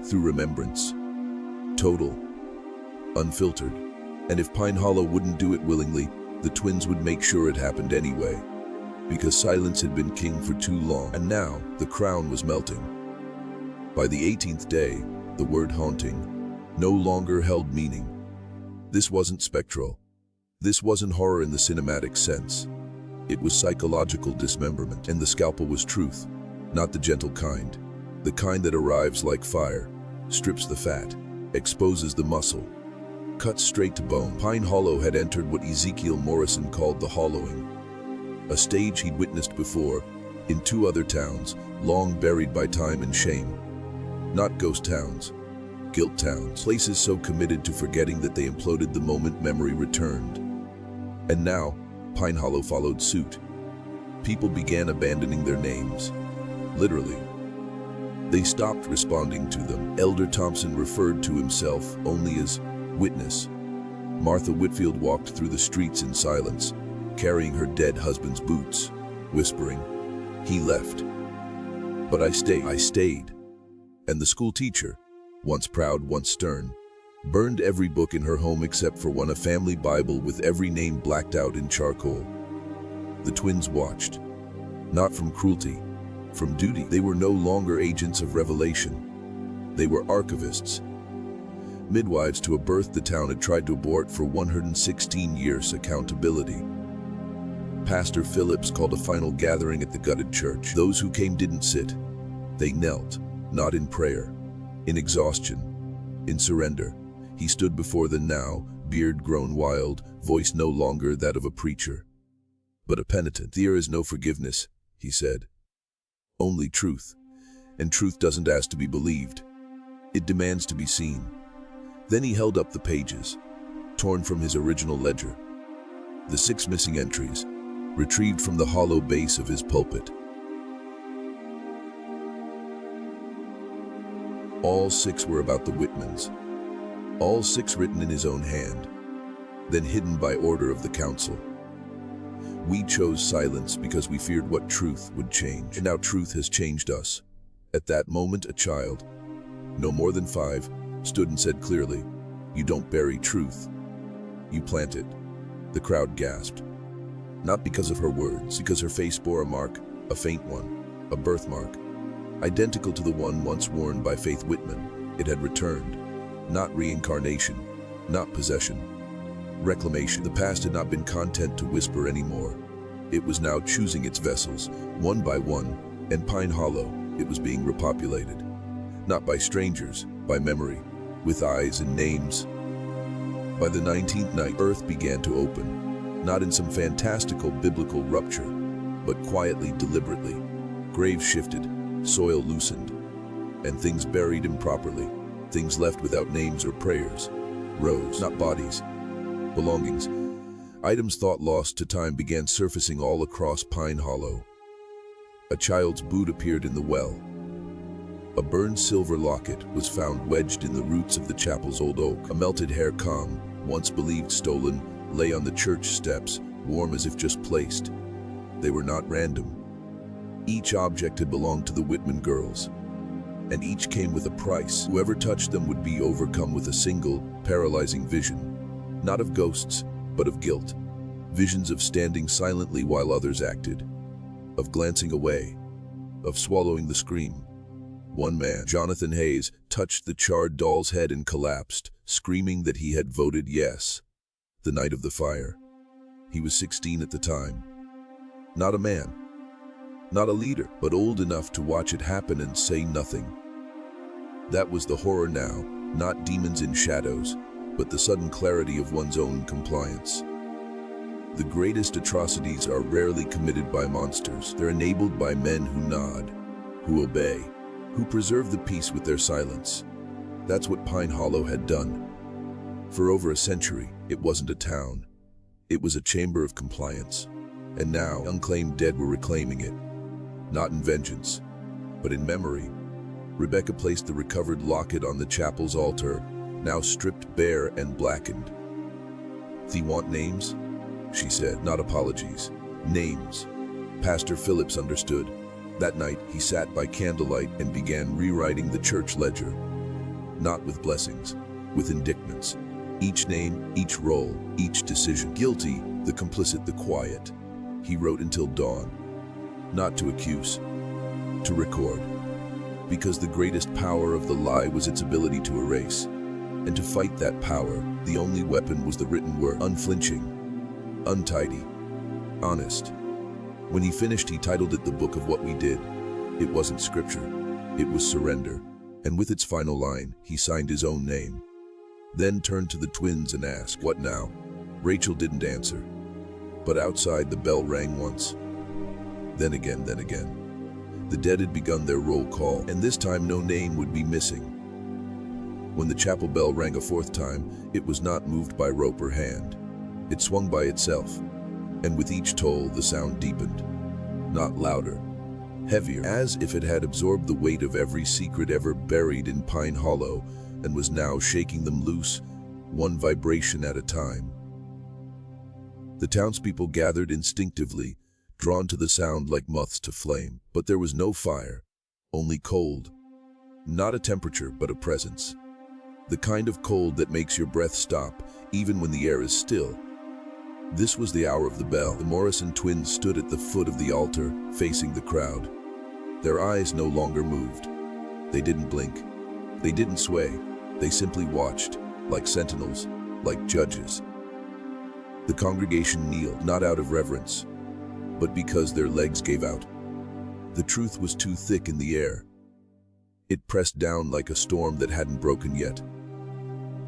through remembrance. Total, unfiltered. And if Pine Hollow wouldn't do it willingly, the twins would make sure it happened anyway. Because silence had been king for too long, and now the crown was melting. By the 18th day, the word haunting no longer held meaning. This wasn't spectral. This wasn't horror in the cinematic sense. It was psychological dismemberment, and the scalpel was truth, not the gentle kind. The kind that arrives like fire, strips the fat, exposes the muscle, cuts straight to bone. Pine Hollow had entered what Ezekiel Morrison called the hollowing, a stage he'd witnessed before in 2 other towns, long buried by time and shame. Not ghost towns, guilt towns, places so committed to forgetting that they imploded the moment memory returned. And now, Pine Hollow followed suit. People began abandoning their names, literally. They stopped responding to them. Elder Thompson referred to himself only as witness. Martha Whitfield walked through the streets in silence, carrying her dead husband's boots, whispering, "He left. But I stayed. And the school teacher, once proud, once stern, burned every book in her home except for one, a family Bible with every name blacked out in charcoal. The twins watched, not from cruelty, from duty. They were no longer agents of revelation. They were archivists, midwives to a birth the town had tried to abort for 116 years. Accountability. Pastor Phillips called a final gathering at the gutted church. Those who came didn't sit. They knelt, not in prayer, in exhaustion, in surrender. He stood before the now, beard grown wild, voice no longer that of a preacher, but a penitent. There is no forgiveness, he said. Only truth. And truth doesn't ask to be believed. It demands to be seen. Then he held up the pages, torn from his original ledger. The 6 missing entries, retrieved from the hollow base of his pulpit. All 6 were about the Whitmans. All 6 written in his own hand, then hidden by order of the council. We chose silence because we feared what truth would change. And now truth has changed us. At that moment, a child, no more than 5, stood and said clearly, "You don't bury truth. You plant it." The crowd gasped. Not because of her words, because her face bore a mark, a faint one, a birthmark, identical to the one once worn by Faith Whitman. It had returned. Not reincarnation, not possession. Reclamation. The past had not been content to whisper anymore. It was now choosing its vessels, one by one, and Pine Hollow, it was being repopulated. Not by strangers, by memory, with eyes and names. By the 19th night, Earth began to open, not in some fantastical biblical rupture, but quietly, deliberately. Graves shifted, soil loosened, and things buried improperly, things left without names or prayers, rose, not bodies, belongings. Items thought lost to time began surfacing all across Pine Hollow. A child's boot appeared in the well. A burned silver locket was found wedged in the roots of the chapel's old oak. A melted hair comb, once believed stolen, lay on the church steps, warm as if just placed. They were not random. Each object had belonged to the Whitman girls, and each came with a price. Whoever touched them would be overcome with a single, paralyzing vision, not of ghosts, but of guilt. Visions of standing silently while others acted, of glancing away, of swallowing the scream. One man, Jonathan Hayes, touched the charred doll's head and collapsed, screaming that he had voted yes. The night of the fire. He was 16 at the time. Not a man, not a leader, but old enough to watch it happen and say nothing. That was the horror now, not demons in shadows, but the sudden clarity of one's own compliance. The greatest atrocities are rarely committed by monsters. They're enabled by men who nod, who obey, who preserve the peace with their silence. That's what Pine Hollow had done. For over a century, it wasn't a town. It was a chamber of compliance. And now, unclaimed dead were reclaiming it. Not in vengeance, but in memory. Rebecca placed the recovered locket on the chapel's altar, now stripped bare and blackened. "Thee want names?" she said. "Not apologies. Names." Pastor Phillips understood. That night, he sat by candlelight and began rewriting the church ledger. Not with blessings, with indictments. Each name, each role, each decision. Guilty, the complicit, the quiet. He wrote until dawn. Not to accuse, to record. Because the greatest power of the lie was its ability to erase. And to fight that power, the only weapon was the written word. Unflinching, untidy, honest. When he finished, he titled it The Book of What We Did. It wasn't scripture, it was surrender. And with its final line, he signed his own name. Then turned to the twins and asked, "What now?" Rachel didn't answer. But outside, the bell rang once. Then again, then again. The dead had begun their roll call, and this time no name would be missing. When the chapel bell rang a 4th time, it was not moved by rope or hand. It swung by itself, and with each toll the sound deepened. Not louder, heavier, as if it had absorbed the weight of every secret ever buried in Pine Hollow and was now shaking them loose, one vibration at a time. The townspeople gathered instinctively, drawn to the sound like moths to flame. But there was no fire, only cold. Not a temperature, but a presence. The kind of cold that makes your breath stop, even when the air is still. This was the hour of the bell. The Morrison twins stood at the foot of the altar, facing the crowd. Their eyes no longer moved. They didn't blink. They didn't sway. They simply watched, like sentinels, like judges. The congregation kneeled, not out of reverence, but because their legs gave out. The truth was too thick in the air. It pressed down like a storm that hadn't broken yet.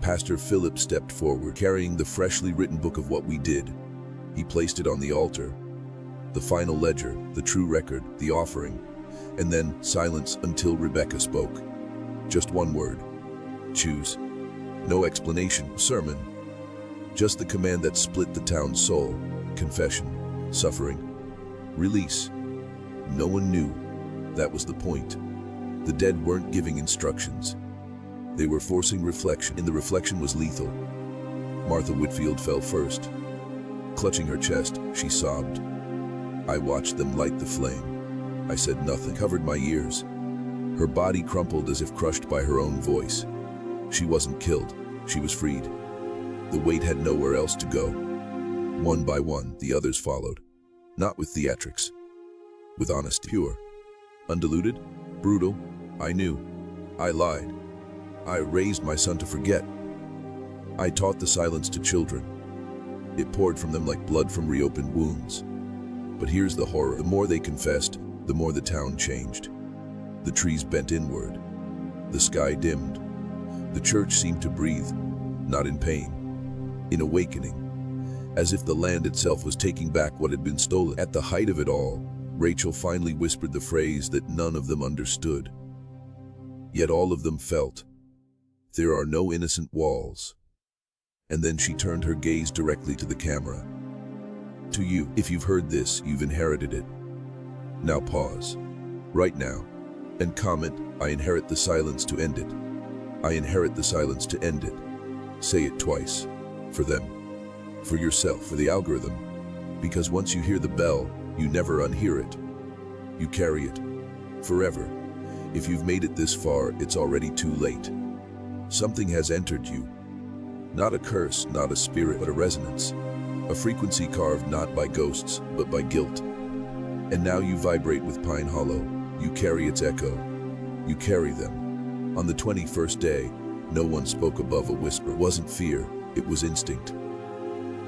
Pastor Philip stepped forward, carrying the freshly written book of what we did. He placed it on the altar, The final ledger, the true record, the offering, and then silence until Rebecca spoke. Just one word. Choose. No explanation, sermon. Just the command that split the town's soul. Confession, suffering, release. No one knew. That was the point. The dead weren't giving instructions. They were forcing reflection, and the reflection was lethal. Martha Whitfield fell first. Clutching her chest, she sobbed. I watched them light the flame. I said nothing, covered my ears. Her body crumpled as if crushed by her own voice. She wasn't killed. She was freed. The weight had nowhere else to go. One by one, the others followed. Not with theatrics. With honesty. Pure. Undiluted. Brutal. I knew. I lied. I raised my son to forget. I taught the silence to children. It poured from them like blood from reopened wounds. But here's the horror. The more they confessed, the more the town changed. The trees bent inward. The sky dimmed. The church seemed to breathe, not in pain, in awakening, as if the land itself was taking back what had been stolen. At the height of it all, Rachel finally whispered the phrase that none of them understood. Yet all of them felt. There are no innocent walls. And then she turned her gaze directly to the camera. To you, if you've heard this, you've inherited it. Now pause, right now, and comment, I inherit the silence to end it. I inherit the silence to end it. Say it twice. For them. For yourself. For the algorithm. Because once you hear the bell, you never unhear it. You carry it. Forever. If you've made it this far, it's already too late. Something has entered you. Not a curse, not a spirit, but a resonance. A frequency carved not by ghosts, but by guilt. And now you vibrate with Pine Hollow. You carry its echo. You carry them. On the 21st day, no one spoke above a whisper. It wasn't fear, it was instinct.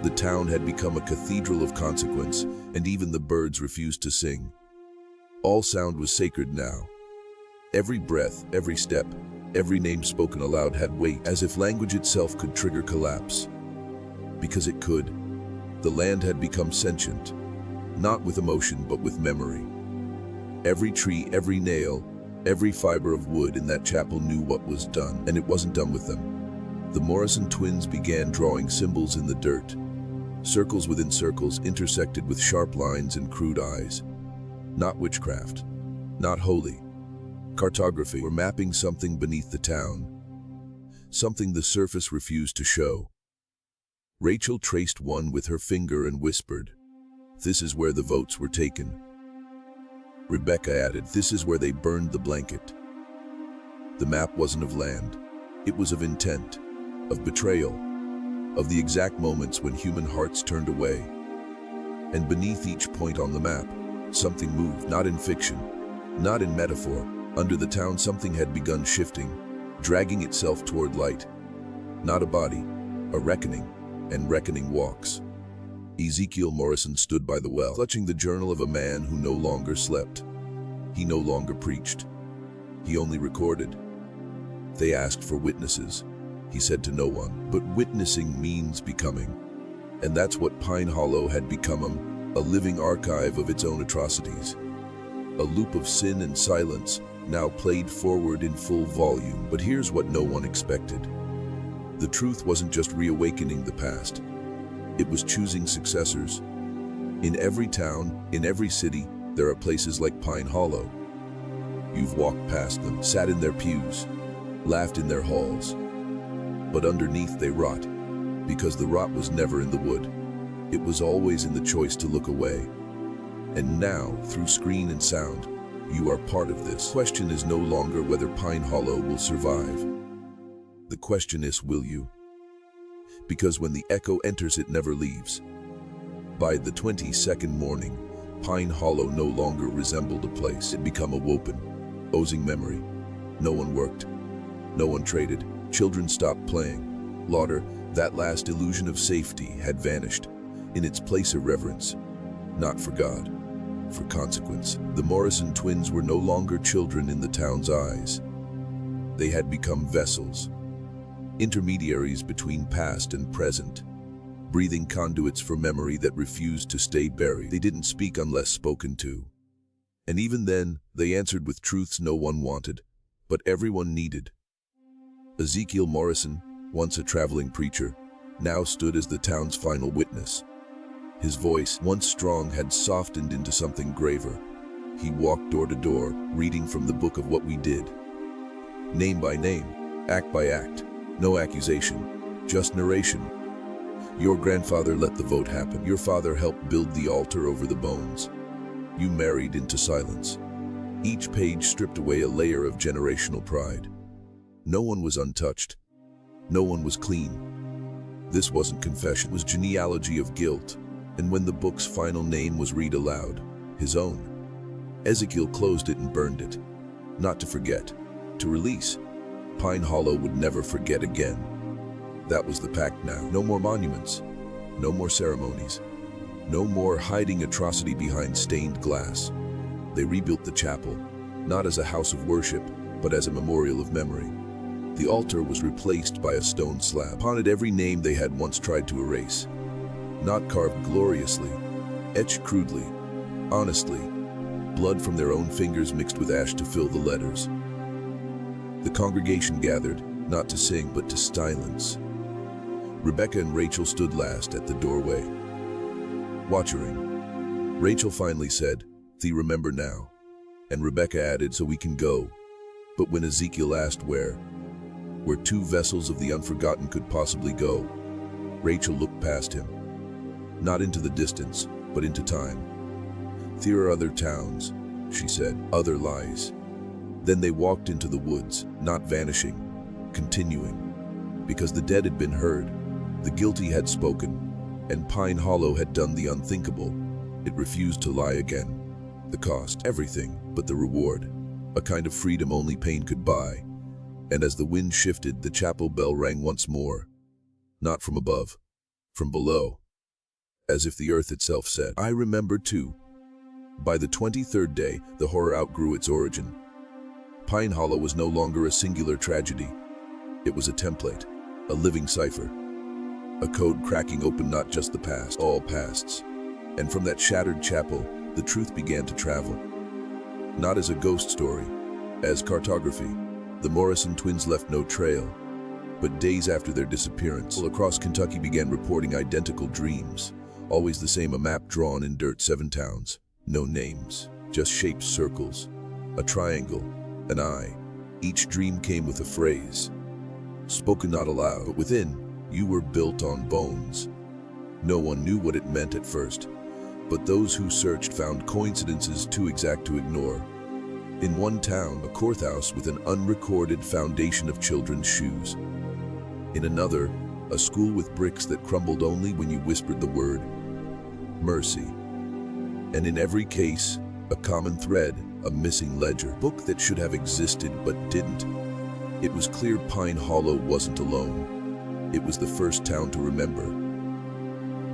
The town had become a cathedral of consequence, and even the birds refused to sing. All sound was sacred now. Every breath, every step, every name spoken aloud had weight, as if language itself could trigger collapse. Because it could. The land had become sentient, not with emotion but with memory. Every tree, every nail, every fiber of wood in that chapel knew what was done, and it wasn't done with them. The Morrison twins began drawing symbols in the dirt. Circles within circles intersected with sharp lines and crude eyes. Not witchcraft, not holy. Cartography. Were mapping something beneath the town. Something the surface refused to show. Rachel traced one with her finger and whispered, "This is where the votes were taken." Rebecca added, "This is where they burned the blanket." The map wasn't of land. It was of intent, of betrayal, of the exact moments when human hearts turned away. And beneath each point on the map, something moved, not in fiction, not in metaphor. Under the town, something had begun shifting, dragging itself toward light. Not a body, a reckoning, and reckoning walks. Ezekiel Morrison stood by the well, clutching the journal of a man who no longer slept. He no longer preached. He only recorded. They asked for witnesses. He said to no one, but witnessing means becoming. And that's what Pine Hollow had become, a living archive of its own atrocities. A loop of sin and silence, now played forward in full volume. But here's what no one expected. The truth wasn't just reawakening the past. It was choosing successors. In every town, in every city, there are places like Pine Hollow. You've walked past them, sat in their pews, laughed in their halls. But underneath they rot, because the rot was never in the wood. It was always in the choice to look away. And now, through screen and sound, you are part of this. The question is no longer whether Pine Hollow will survive. The question is, will you? Because when the echo enters, it never leaves. By the 22nd morning, Pine Hollow no longer resembled a place. It had become a wopen, oozing memory. No one worked. No one traded. Children stopped playing. Laughter, that last illusion of safety, had vanished. In its place, irreverence. Not for God, for consequence. The Morrison twins were no longer children in the town's eyes. They had become vessels. Intermediaries between past and present. breathing conduits for memory that refused to stay buried. They didn't speak unless spoken to. And even then, they answered with truths no one wanted, but everyone needed. Ezekiel Morrison, once a traveling preacher, now stood as the town's final witness. His voice, once strong, had softened into something graver. He walked door to door, reading from the book of what we did. Name by name, act by act, no accusation, just narration. Your grandfather let the vote happen. Your father helped build the altar over the bones. You married into silence. Each page stripped away a layer of generational pride. No one was untouched. No one was clean. This wasn't confession, it was genealogy of guilt. And when the book's final name was read aloud, his own, Ezekiel closed it and burned it. Not to forget, to release. Pine Hollow would never forget again. That was the pact now. No more monuments, no more ceremonies, no more hiding atrocity behind stained glass. They rebuilt the chapel, not as a house of worship, but as a memorial of memory. The altar was replaced by a stone slab. Upon it every name they had once tried to erase. Not carved gloriously, etched crudely, honestly, blood from their own fingers mixed with ash to fill the letters. The congregation gathered, not to sing, but to silence. Rebecca and Rachel stood last at the doorway, watching. Rachel finally said, "Thee remember now." And Rebecca added, "So we can go." But when Ezekiel asked where two vessels of the unforgotten could possibly go, Rachel looked past him. Not into the distance, but into time. "There are other towns," she said, "other lies." Then they walked into the woods, not vanishing, continuing. Because the dead had been heard, the guilty had spoken, and Pine Hollow had done the unthinkable. It refused to lie again. The cost, everything, but the reward. A kind of freedom only pain could buy. And as the wind shifted, the chapel bell rang once more. Not from above, from below. As if the earth itself said, "I remember too." By the 23rd day, the horror outgrew its origin. Pine Hollow was no longer a singular tragedy. It was a template, a living cipher, a code cracking open not just the past, all pasts. And from that shattered chapel, the truth began to travel. Not as a ghost story, as cartography. The Morrison twins left no trail. But days after their disappearance, people across Kentucky began reporting identical dreams. Always the same, a map drawn in dirt, 7 towns. No names, just shaped circles. A triangle, an eye. Each dream came with a phrase. Spoken not aloud, but within, "You were built on bones." No one knew what it meant at first, but those who searched found coincidences too exact to ignore. In one town, a courthouse with an unrecorded foundation of children's shoes. In another, a school with bricks that crumbled only when you whispered the word mercy. And in every case, a common thread, a missing ledger, book that should have existed but didn't. It was clear Pine Hollow wasn't alone. It was the first town to remember.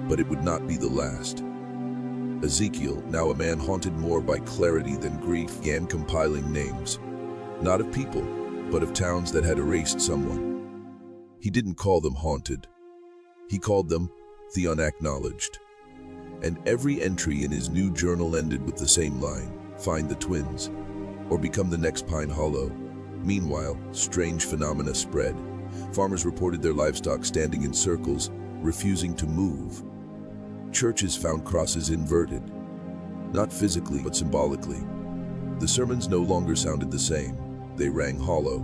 But it would not be the last. Ezekiel, now a man haunted more by clarity than grief, began compiling names. Not of people, but of towns that had erased someone. He didn't call them haunted. He called them the unacknowledged. And every entry in his new journal ended with the same line: "Find the twins, or become the next Pine Hollow." Meanwhile, strange phenomena spread. Farmers reported their livestock standing in circles, refusing to move. Churches found crosses inverted, not physically but symbolically. The sermons no longer sounded the same. They rang hollow,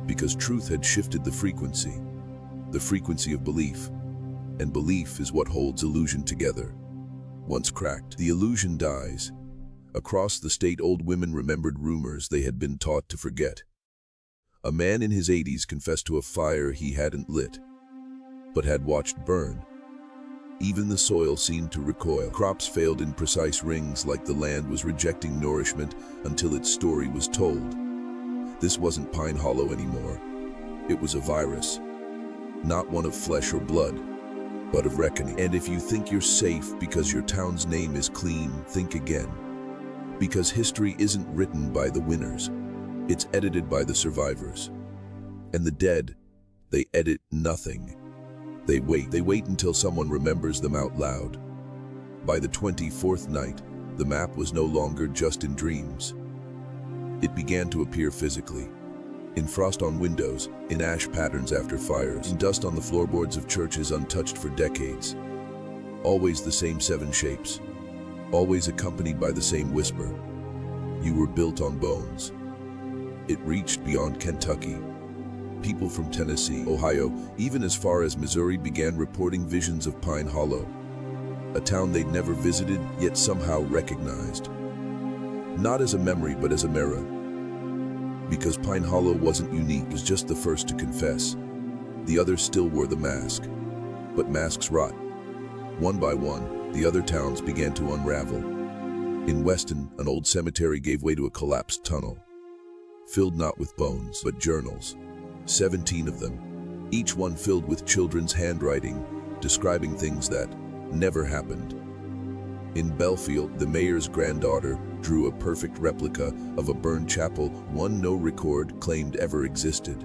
because truth had shifted the frequency of belief. And belief is what holds illusion together. Once cracked, the illusion dies. Across the state, old women remembered rumors they had been taught to forget. A man in his 80s confessed to a fire he hadn't lit, but had watched burn. Even the soil seemed to recoil. Crops failed in precise rings, like the land was rejecting nourishment until its story was told. This wasn't Pine Hollow anymore. It was a virus, not one of flesh or blood, but of reckoning. And if you think you're safe because your town's name is clean, think again. Because history isn't written by the winners. It's edited by the survivors. And the dead, they edit nothing. They wait until someone remembers them out loud. By the 24th night, the map was no longer just in dreams. It began to appear physically. In frost on windows, in ash patterns after fires, in dust on the floorboards of churches untouched for decades. Always the same 7 shapes, always accompanied by the same whisper. You were built on bones. It reached beyond Kentucky. People from Tennessee, Ohio, even as far as Missouri began reporting visions of Pine Hollow, a town they'd never visited, yet somehow recognized. Not as a memory, but as a mirror. Because Pine Hollow wasn't unique, it was just the first to confess. The others still wore the mask. But masks rot. One by one, the other towns began to unravel. In Weston, an old cemetery gave way to a collapsed tunnel, filled not with bones, but journals. 17 of them, each one filled with children's handwriting, describing things that never happened. In Belfield, the mayor's granddaughter drew a perfect replica of a burned chapel one no record claimed ever existed.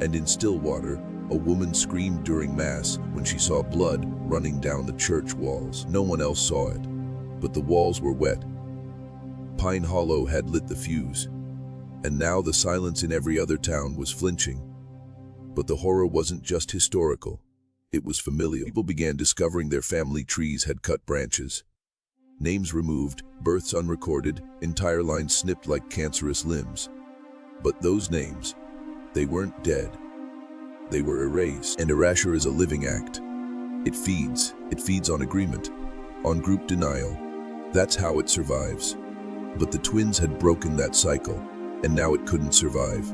And in Stillwater, a woman screamed during Mass when she saw blood running down the church walls. No one else saw it, but the walls were wet. Pine Hollow had lit the fuse, and now the silence in every other town was flinching. But the horror wasn't just historical. It was familial. People began discovering their family trees had cut branches. Names removed, births unrecorded, entire lines snipped like cancerous limbs. But those names, they weren't dead. They were erased. And erasure is a living act. It feeds on agreement, on group denial. That's how it survives. But the twins had broken that cycle, and now it couldn't survive.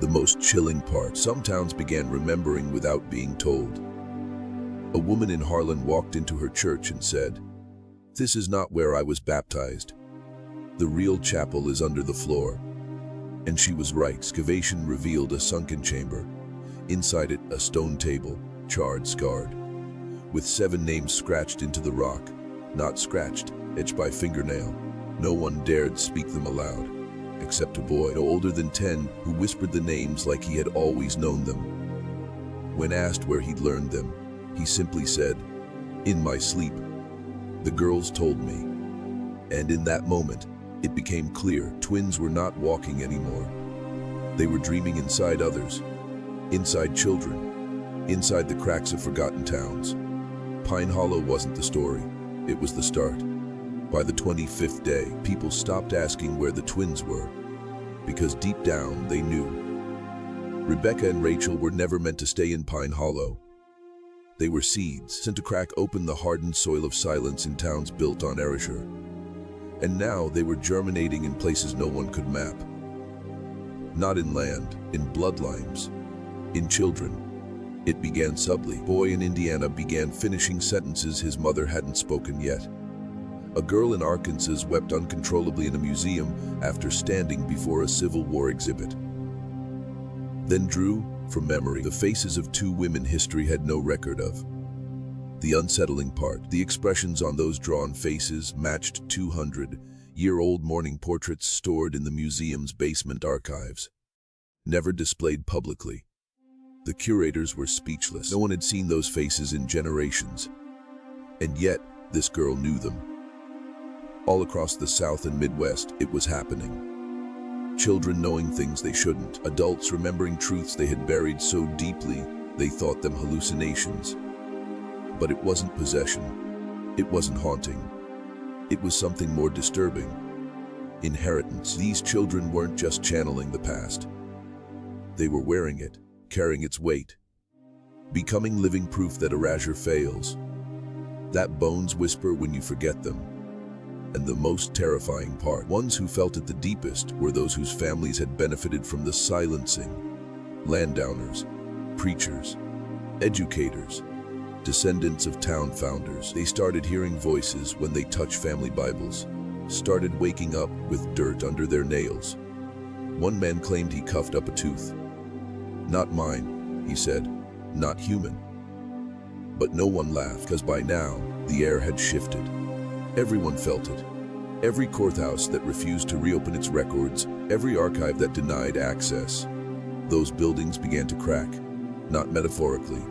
The most chilling part, some towns began remembering without being told. A woman in Harlan walked into her church and said, "This is not where I was baptized. The real chapel is under the floor." And she was right. Excavation revealed a sunken chamber. Inside it, a stone table, charred, scarred, with 7 names scratched into the rock. Not scratched, etched by fingernail. No one dared speak them aloud, except a boy no older than 10 who whispered the names like he had always known them. When asked where he'd learned them, he simply said, "In my sleep. The girls told me." And in that moment, it became clear twins were not walking anymore. They were dreaming inside others, inside children, inside the cracks of forgotten towns. Pine Hollow wasn't the story, it was the start. By the 25th day, people stopped asking where the twins were, because deep down they knew. Rebecca and Rachel were never meant to stay in Pine Hollow. They were seeds sent to crack open the hardened soil of silence in towns built on erasure. And now they were germinating in places no one could map. Not in land, in bloodlines, in children. It began subtly. A boy in Indiana began finishing sentences his mother hadn't spoken yet. A girl in Arkansas wept uncontrollably in a museum after standing before a Civil War exhibit. Then drew, from memory, the faces of 2 women history had no record of. The unsettling part, the expressions on those drawn faces matched 200-year-old mourning portraits stored in the museum's basement archives, never displayed publicly. The curators were speechless. No one had seen those faces in generations. And yet, this girl knew them. All across the South and Midwest, it was happening. Children knowing things they shouldn't. Adults remembering truths they had buried so deeply they thought them hallucinations. But it wasn't possession. It wasn't haunting. It was something more disturbing. Inheritance. These children weren't just channeling the past. They were wearing it, carrying its weight, becoming living proof that erasure fails. That bones whisper when you forget them. And the most terrifying part, ones who felt it the deepest were those whose families had benefited from the silencing. Landowners, preachers, educators, descendants of town founders. They started hearing voices when they touched family Bibles, started waking up with dirt under their nails. One man claimed he coughed up a tooth. "Not mine," he said, "not human." But no one laughed, because by now, the air had shifted. Everyone felt it. Every courthouse that refused to reopen its records, every archive that denied access. Those buildings began to crack, not metaphorically,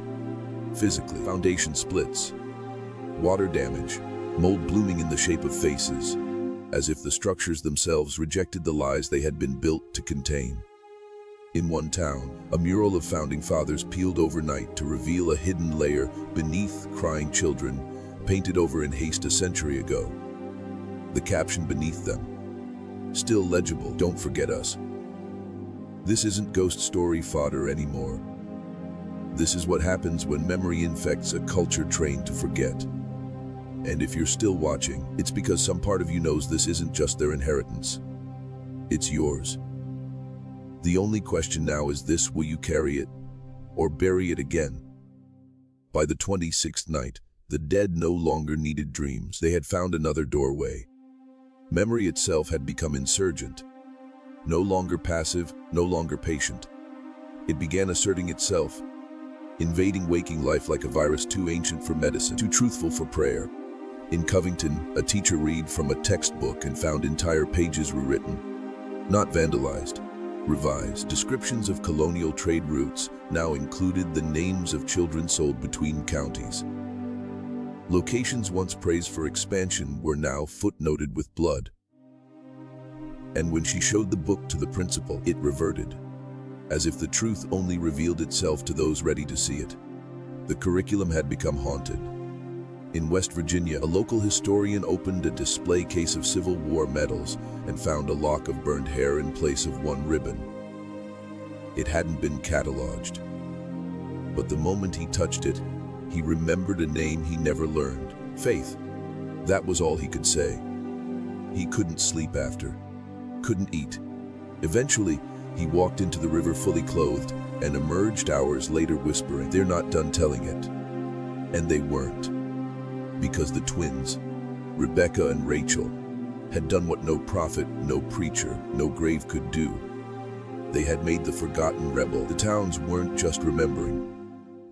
Physically, foundation splits, water damage, mold blooming in the shape of faces, as if the structures themselves rejected the lies they had been built to contain. In one town, a mural of founding fathers peeled overnight to reveal a hidden layer beneath crying children, painted over in haste a century ago. The caption beneath them, still legible, "Don't forget us." This isn't ghost story fodder anymore. This is what happens when memory infects a culture trained to forget. And if you're still watching, it's because some part of you knows this isn't just their inheritance. It's yours. The only question now is this: will you carry it or bury it again? By the 26th night, the dead no longer needed dreams. They had found another doorway. Memory itself had become insurgent. No longer passive, no longer patient. It began asserting itself, invading waking life like a virus too ancient for medicine, too truthful for prayer. In Covington, a teacher read from a textbook and found entire pages rewritten, not vandalized, revised. Descriptions of colonial trade routes now included the names of children sold between counties. Locations once praised for expansion were now footnoted with blood. And when she showed the book to the principal, it reverted, as if the truth only revealed itself to those ready to see it. The curriculum had become haunted. In West Virginia, a local historian opened a display case of Civil War medals and found a lock of burned hair in place of one ribbon. It hadn't been cataloged. But the moment he touched it, he remembered a name he never learned: Faith. That was all he could say. He couldn't sleep after, couldn't eat. Eventually, he walked into the river fully clothed and emerged hours later whispering, "They're not done telling it." And they weren't. Because the twins, Rebecca and Rachel, had done what no prophet, no preacher, no grave could do. They had made the forgotten rebel. The towns weren't just remembering.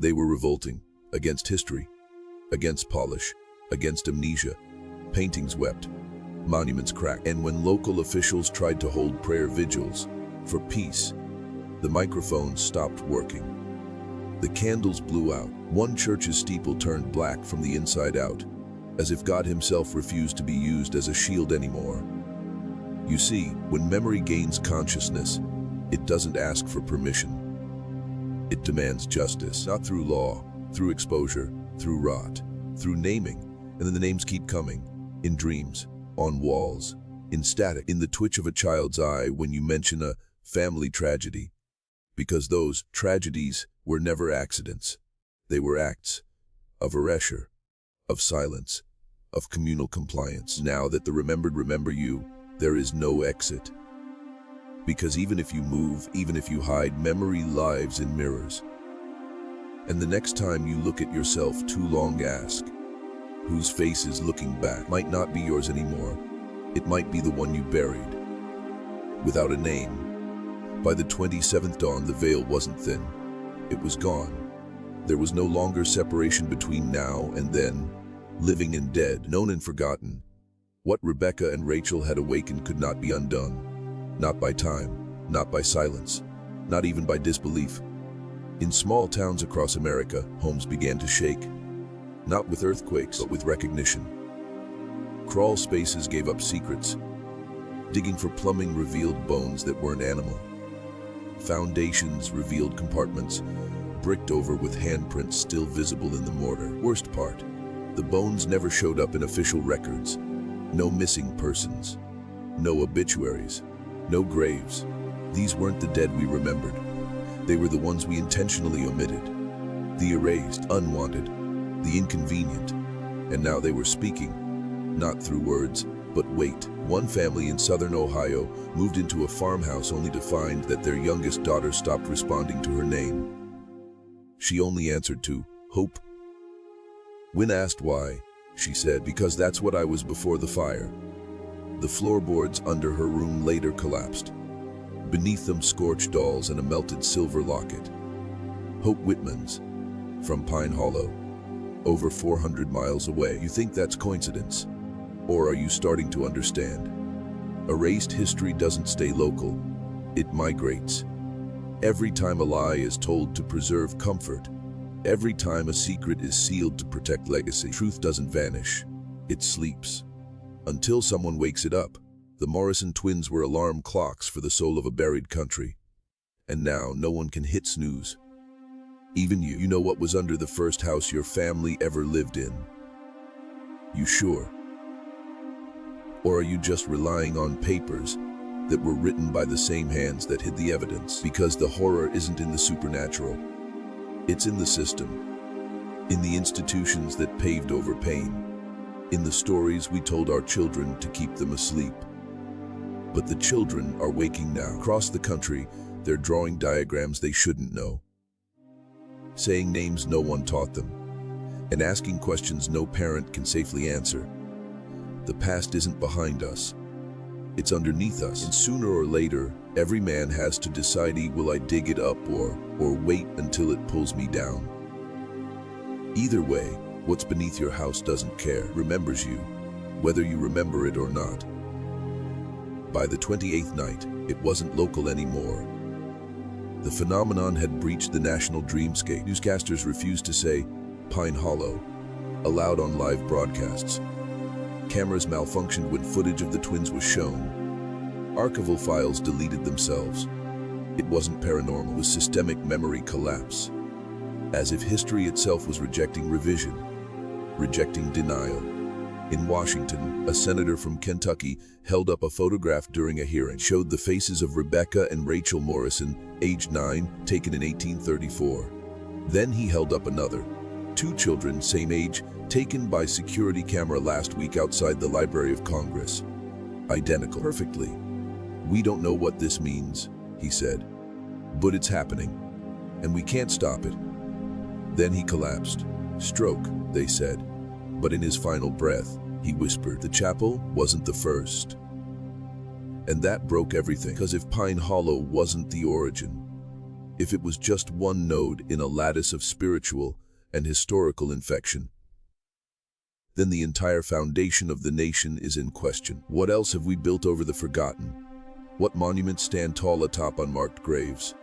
They were revolting against history, against polish, against amnesia. Paintings wept, monuments cracked. And when local officials tried to hold prayer vigils for peace, the microphones stopped working. The candles blew out. One church's steeple turned black from the inside out, as if God himself refused to be used as a shield anymore. You see, when memory gains consciousness, it doesn't ask for permission. It demands justice, not through law, through exposure, through rot, through naming. And then the names keep coming, in dreams, on walls, in static, in the twitch of a child's eye when you mention a family tragedy. Because those tragedies were never accidents. They were acts of erasure, of silence, of communal compliance. Now that the remembered remember you, there is no exit. Because even if you move, even if you hide, memory lives in mirrors. And the next time you look at yourself too long, ask, whose face is looking back? Might not be yours anymore. It might be the one you buried, without a name. By the 27th dawn, the veil wasn't thin. It was gone. There was no longer separation between now and then, living and dead, known and forgotten. What Rebecca and Rachel had awakened could not be undone. Not by time, not by silence, not even by disbelief. In small towns across America, homes began to shake. Not with earthquakes, but with recognition. Crawl spaces gave up secrets. Digging for plumbing revealed bones that weren't animal. Foundations revealed compartments, bricked over with handprints still visible in the mortar. Worst part, the bones never showed up in official records. No missing persons, no obituaries, no graves. These weren't the dead we remembered. They were the ones we intentionally omitted. The erased, unwanted, the inconvenient. And now they were speaking, not through words, but weight. One family in southern Ohio moved into a farmhouse only to find that their youngest daughter stopped responding to her name. She only answered to Hope. When asked why, she said, "Because that's what I was before the fire." The floorboards under her room later collapsed. Beneath them, scorched dolls and a melted silver locket. Hope Whitman's, from Pine Hollow, over 400 miles away. You think that's coincidence? Or are you starting to understand? Erased history doesn't stay local. It migrates. Every time a lie is told to preserve comfort, Every time a secret is sealed to protect legacy, truth doesn't vanish. It sleeps. Until someone wakes it up. The Morrison twins were alarm clocks for the soul of a buried country. And now no one can hit snooze. Even you. You know what was under the first house your family ever lived in? You sure? Or are you just relying on papers that were written by the same hands that hid the evidence? Because the horror isn't in the supernatural. It's in the system. In the institutions that paved over pain. In the stories we told our children to keep them asleep. But the children are waking now. Across the country, they're drawing diagrams they shouldn't know. Saying names no one taught them. And asking questions no parent can safely answer. The past isn't behind us. It's underneath us. And sooner or later, every man has to decide, will I dig it up or wait until it pulls me down? Either way, what's beneath your house doesn't care, remembers you, whether you remember it or not. By the 28th night, it wasn't local anymore. The phenomenon had breached the national dreamscape. Newscasters refused to say Pine Hollow, allowed on live broadcasts. Cameras malfunctioned when footage of the twins was shown. Archival files deleted themselves. It wasn't paranormal, it was systemic memory collapse. As if history itself was rejecting revision, rejecting denial. In Washington, a senator from Kentucky held up a photograph during a hearing, showed the faces of Rebecca and Rachel Morrison, aged 9, taken in 1834. Then he held up another, 2 children, same age, taken by security camera last week outside the Library of Congress. Identical. Perfectly. We don't know what this means, he said. But it's happening, and we can't stop it. Then he collapsed. Stroke, they said. But in his final breath, he whispered, the chapel wasn't the first. And that broke everything, because if Pine Hollow wasn't the origin, if it was just one node in a lattice of spiritual and historical infection, then the entire foundation of the nation is in question. What else have we built over the forgotten? What monuments stand tall atop unmarked graves?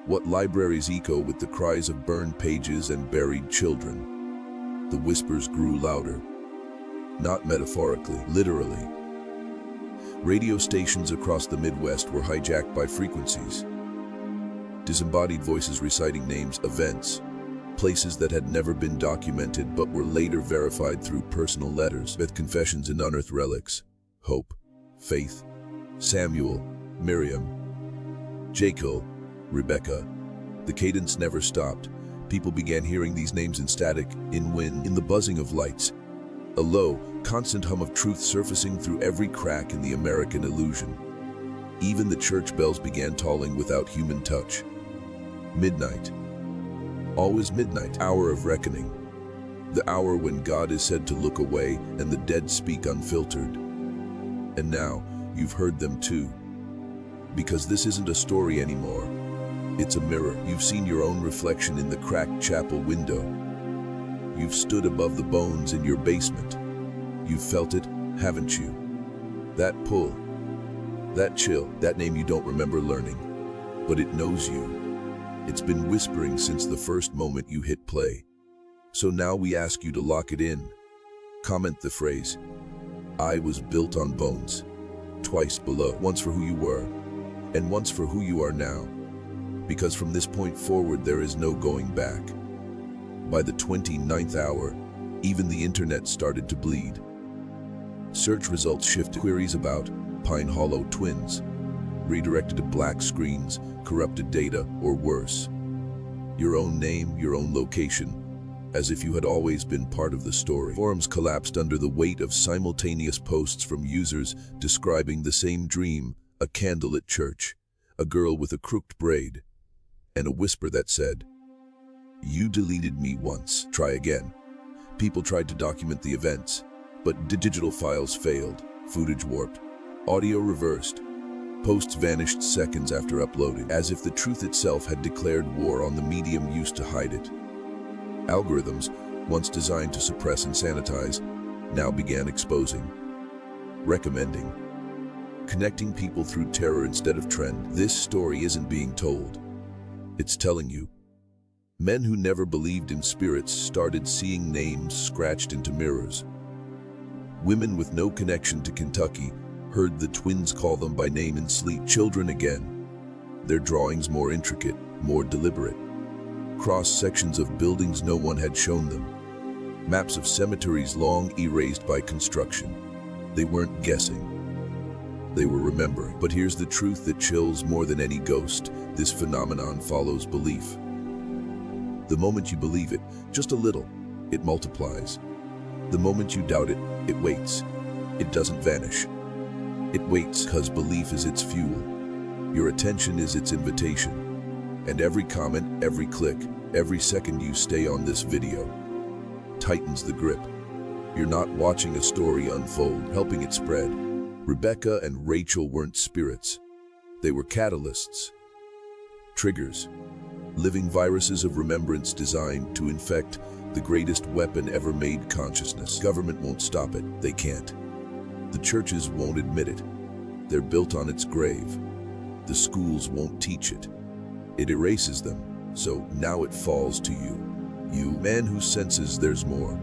What libraries echo with the cries of burned pages and buried children? The whispers grew louder. Not metaphorically, literally. Radio stations across the Midwest were hijacked by frequencies. Disembodied voices reciting names, events, places that had never been documented but were later verified through personal letters, with confessions and unearthed relics. Hope, Faith, Samuel, Miriam, Jacob, Rebecca. The cadence never stopped. People began hearing these names in static, in wind, in the buzzing of lights. A low, constant hum of truth surfacing through every crack in the American illusion. Even the church bells began tolling without human touch. Midnight. Always midnight, hour of reckoning. The hour when God is said to look away and the dead speak unfiltered. And now, you've heard them too. Because this isn't a story anymore. It's a mirror. You've seen your own reflection in the cracked chapel window. You've stood above the bones in your basement. You've felt it, haven't you? That pull, that chill, that name you don't remember learning, but it knows you. It's been whispering since the first moment you hit play. So now we ask you to lock it in. Comment the phrase, I was built on bones, twice below, once for who you were, and once for who you are now. Because from this point forward, there is no going back. By the 29th hour, even the internet started to bleed. Search results shifted. Queries about Pine Hollow twins redirected to black screens, corrupted data, or worse. Your own name, your own location, as if you had always been part of the story. Forums collapsed under the weight of simultaneous posts from users describing the same dream, a candlelit church, a girl with a crooked braid, and a whisper that said, you deleted me once, try again. People tried to document the events, but digital files failed, footage warped, audio reversed. Posts vanished seconds after uploading, as if the truth itself had declared war on the medium used to hide it. Algorithms, once designed to suppress and sanitize, now began exposing, recommending, connecting people through terror instead of trend. This story isn't being told. It's telling you. Men who never believed in spirits started seeing names scratched into mirrors. Women with no connection to Kentucky heard the twins call them by name in sleep. Children again. Their drawings more intricate, more deliberate. Cross-sections of buildings no one had shown them. Maps of cemeteries long erased by construction. They weren't guessing. They were remembering. But here's the truth that chills more than any ghost. This phenomenon follows belief. The moment you believe it, just a little, it multiplies. The moment you doubt it, it waits. It doesn't vanish. It waits because belief is its fuel. Your attention is its invitation. And every comment, every click, every second you stay on this video tightens the grip. You're not watching a story unfold, helping it spread. Rebecca and Rachel weren't spirits. They were catalysts, triggers, living viruses of remembrance designed to infect the greatest weapon ever made, consciousness. Government won't stop it. They can't. The churches won't admit it. They're built on its grave. The schools won't teach it. It erases them. So now it falls to you. You, man who senses there's more.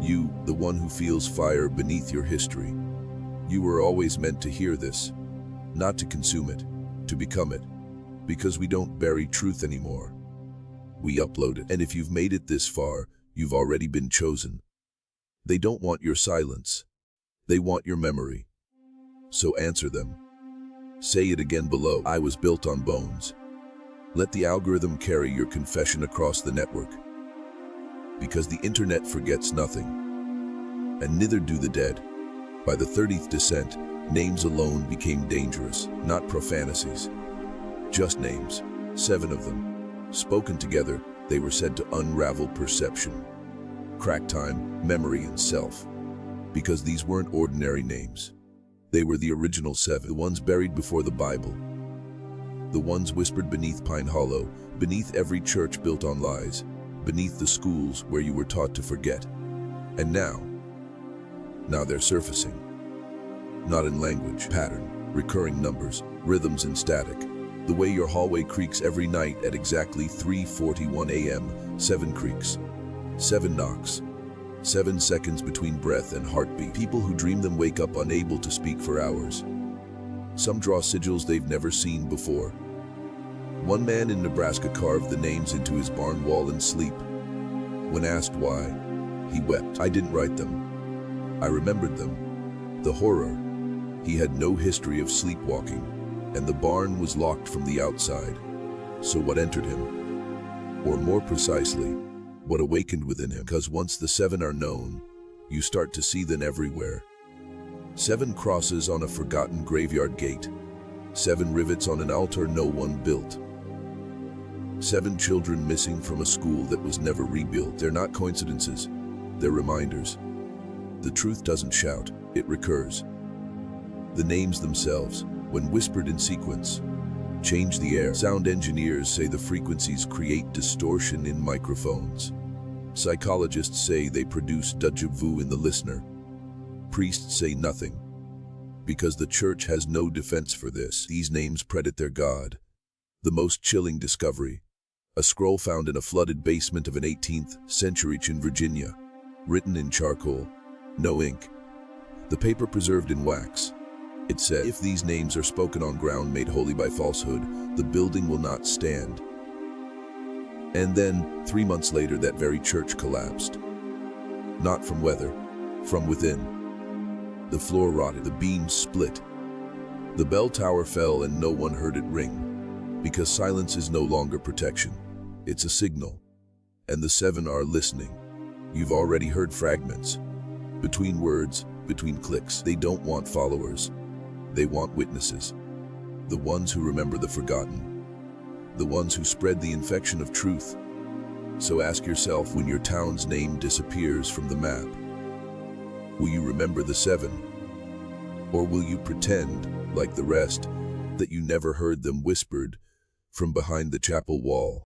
You, the one who feels fire beneath your history. You were always meant to hear this, not to consume it, to become it. Because we don't bury truth anymore. We upload it. And if you've made it this far, you've already been chosen. They don't want your silence. They want your memory. So answer them. Say it again below. I was built on bones. Let the algorithm carry your confession across the network. Because the internet forgets nothing. And neither do the dead. By the 30th descent, names alone became dangerous, not profanities. Just names, 7 of them. Spoken together, they were said to unravel perception, crack time, memory, and self. Because these weren't ordinary names. They were the original 7, the ones buried before the Bible. The ones whispered beneath Pine Hollow, beneath every church built on lies, beneath the schools where you were taught to forget. And now they're surfacing. Not in language, pattern, recurring numbers, rhythms and static. The way your hallway creaks every night at exactly 3:41 a.m., 7 creaks, 7 knocks, 7 seconds between breath and heartbeat. People who dream them wake up unable to speak for hours. Some draw sigils they've never seen before. One man in Nebraska carved the names into his barn wall in sleep. When asked why, he wept. I didn't write them. I remembered them. The horror. He had no history of sleepwalking, and the barn was locked from the outside. So what entered him? Or more precisely, what awakened within him? Because once the 7 are known, you start to see them everywhere. 7 crosses on a forgotten graveyard gate. 7 rivets on an altar no one built. 7 children missing from a school that was never rebuilt. They're not coincidences, they're reminders. The truth doesn't shout, it recurs. The names themselves, when whispered in sequence, change the air. Sound engineers say the frequencies create distortion in microphones. Psychologists say they produce déjà vu in the listener. Priests say nothing, because the church has no defense for this. These names predate their God. The most chilling discovery, a scroll found in a flooded basement of an 18th century in Virginia, written in charcoal, no ink. The paper preserved in wax. It said, if these names are spoken on ground made holy by falsehood, the building will not stand. And then, 3 months later, that very church collapsed. Not from weather, from within. The floor rotted, the beams split. The bell tower fell and no one heard it ring. Because silence is no longer protection. It's a signal. And the 7 are listening. You've already heard fragments. Between words, between clicks. They don't want followers. They want witnesses. The ones who remember the forgotten. The ones who spread the infection of truth. So ask yourself, when your town's name disappears from the map, will you remember the 7? Or will you pretend, like the rest, that you never heard them whispered from behind the chapel wall?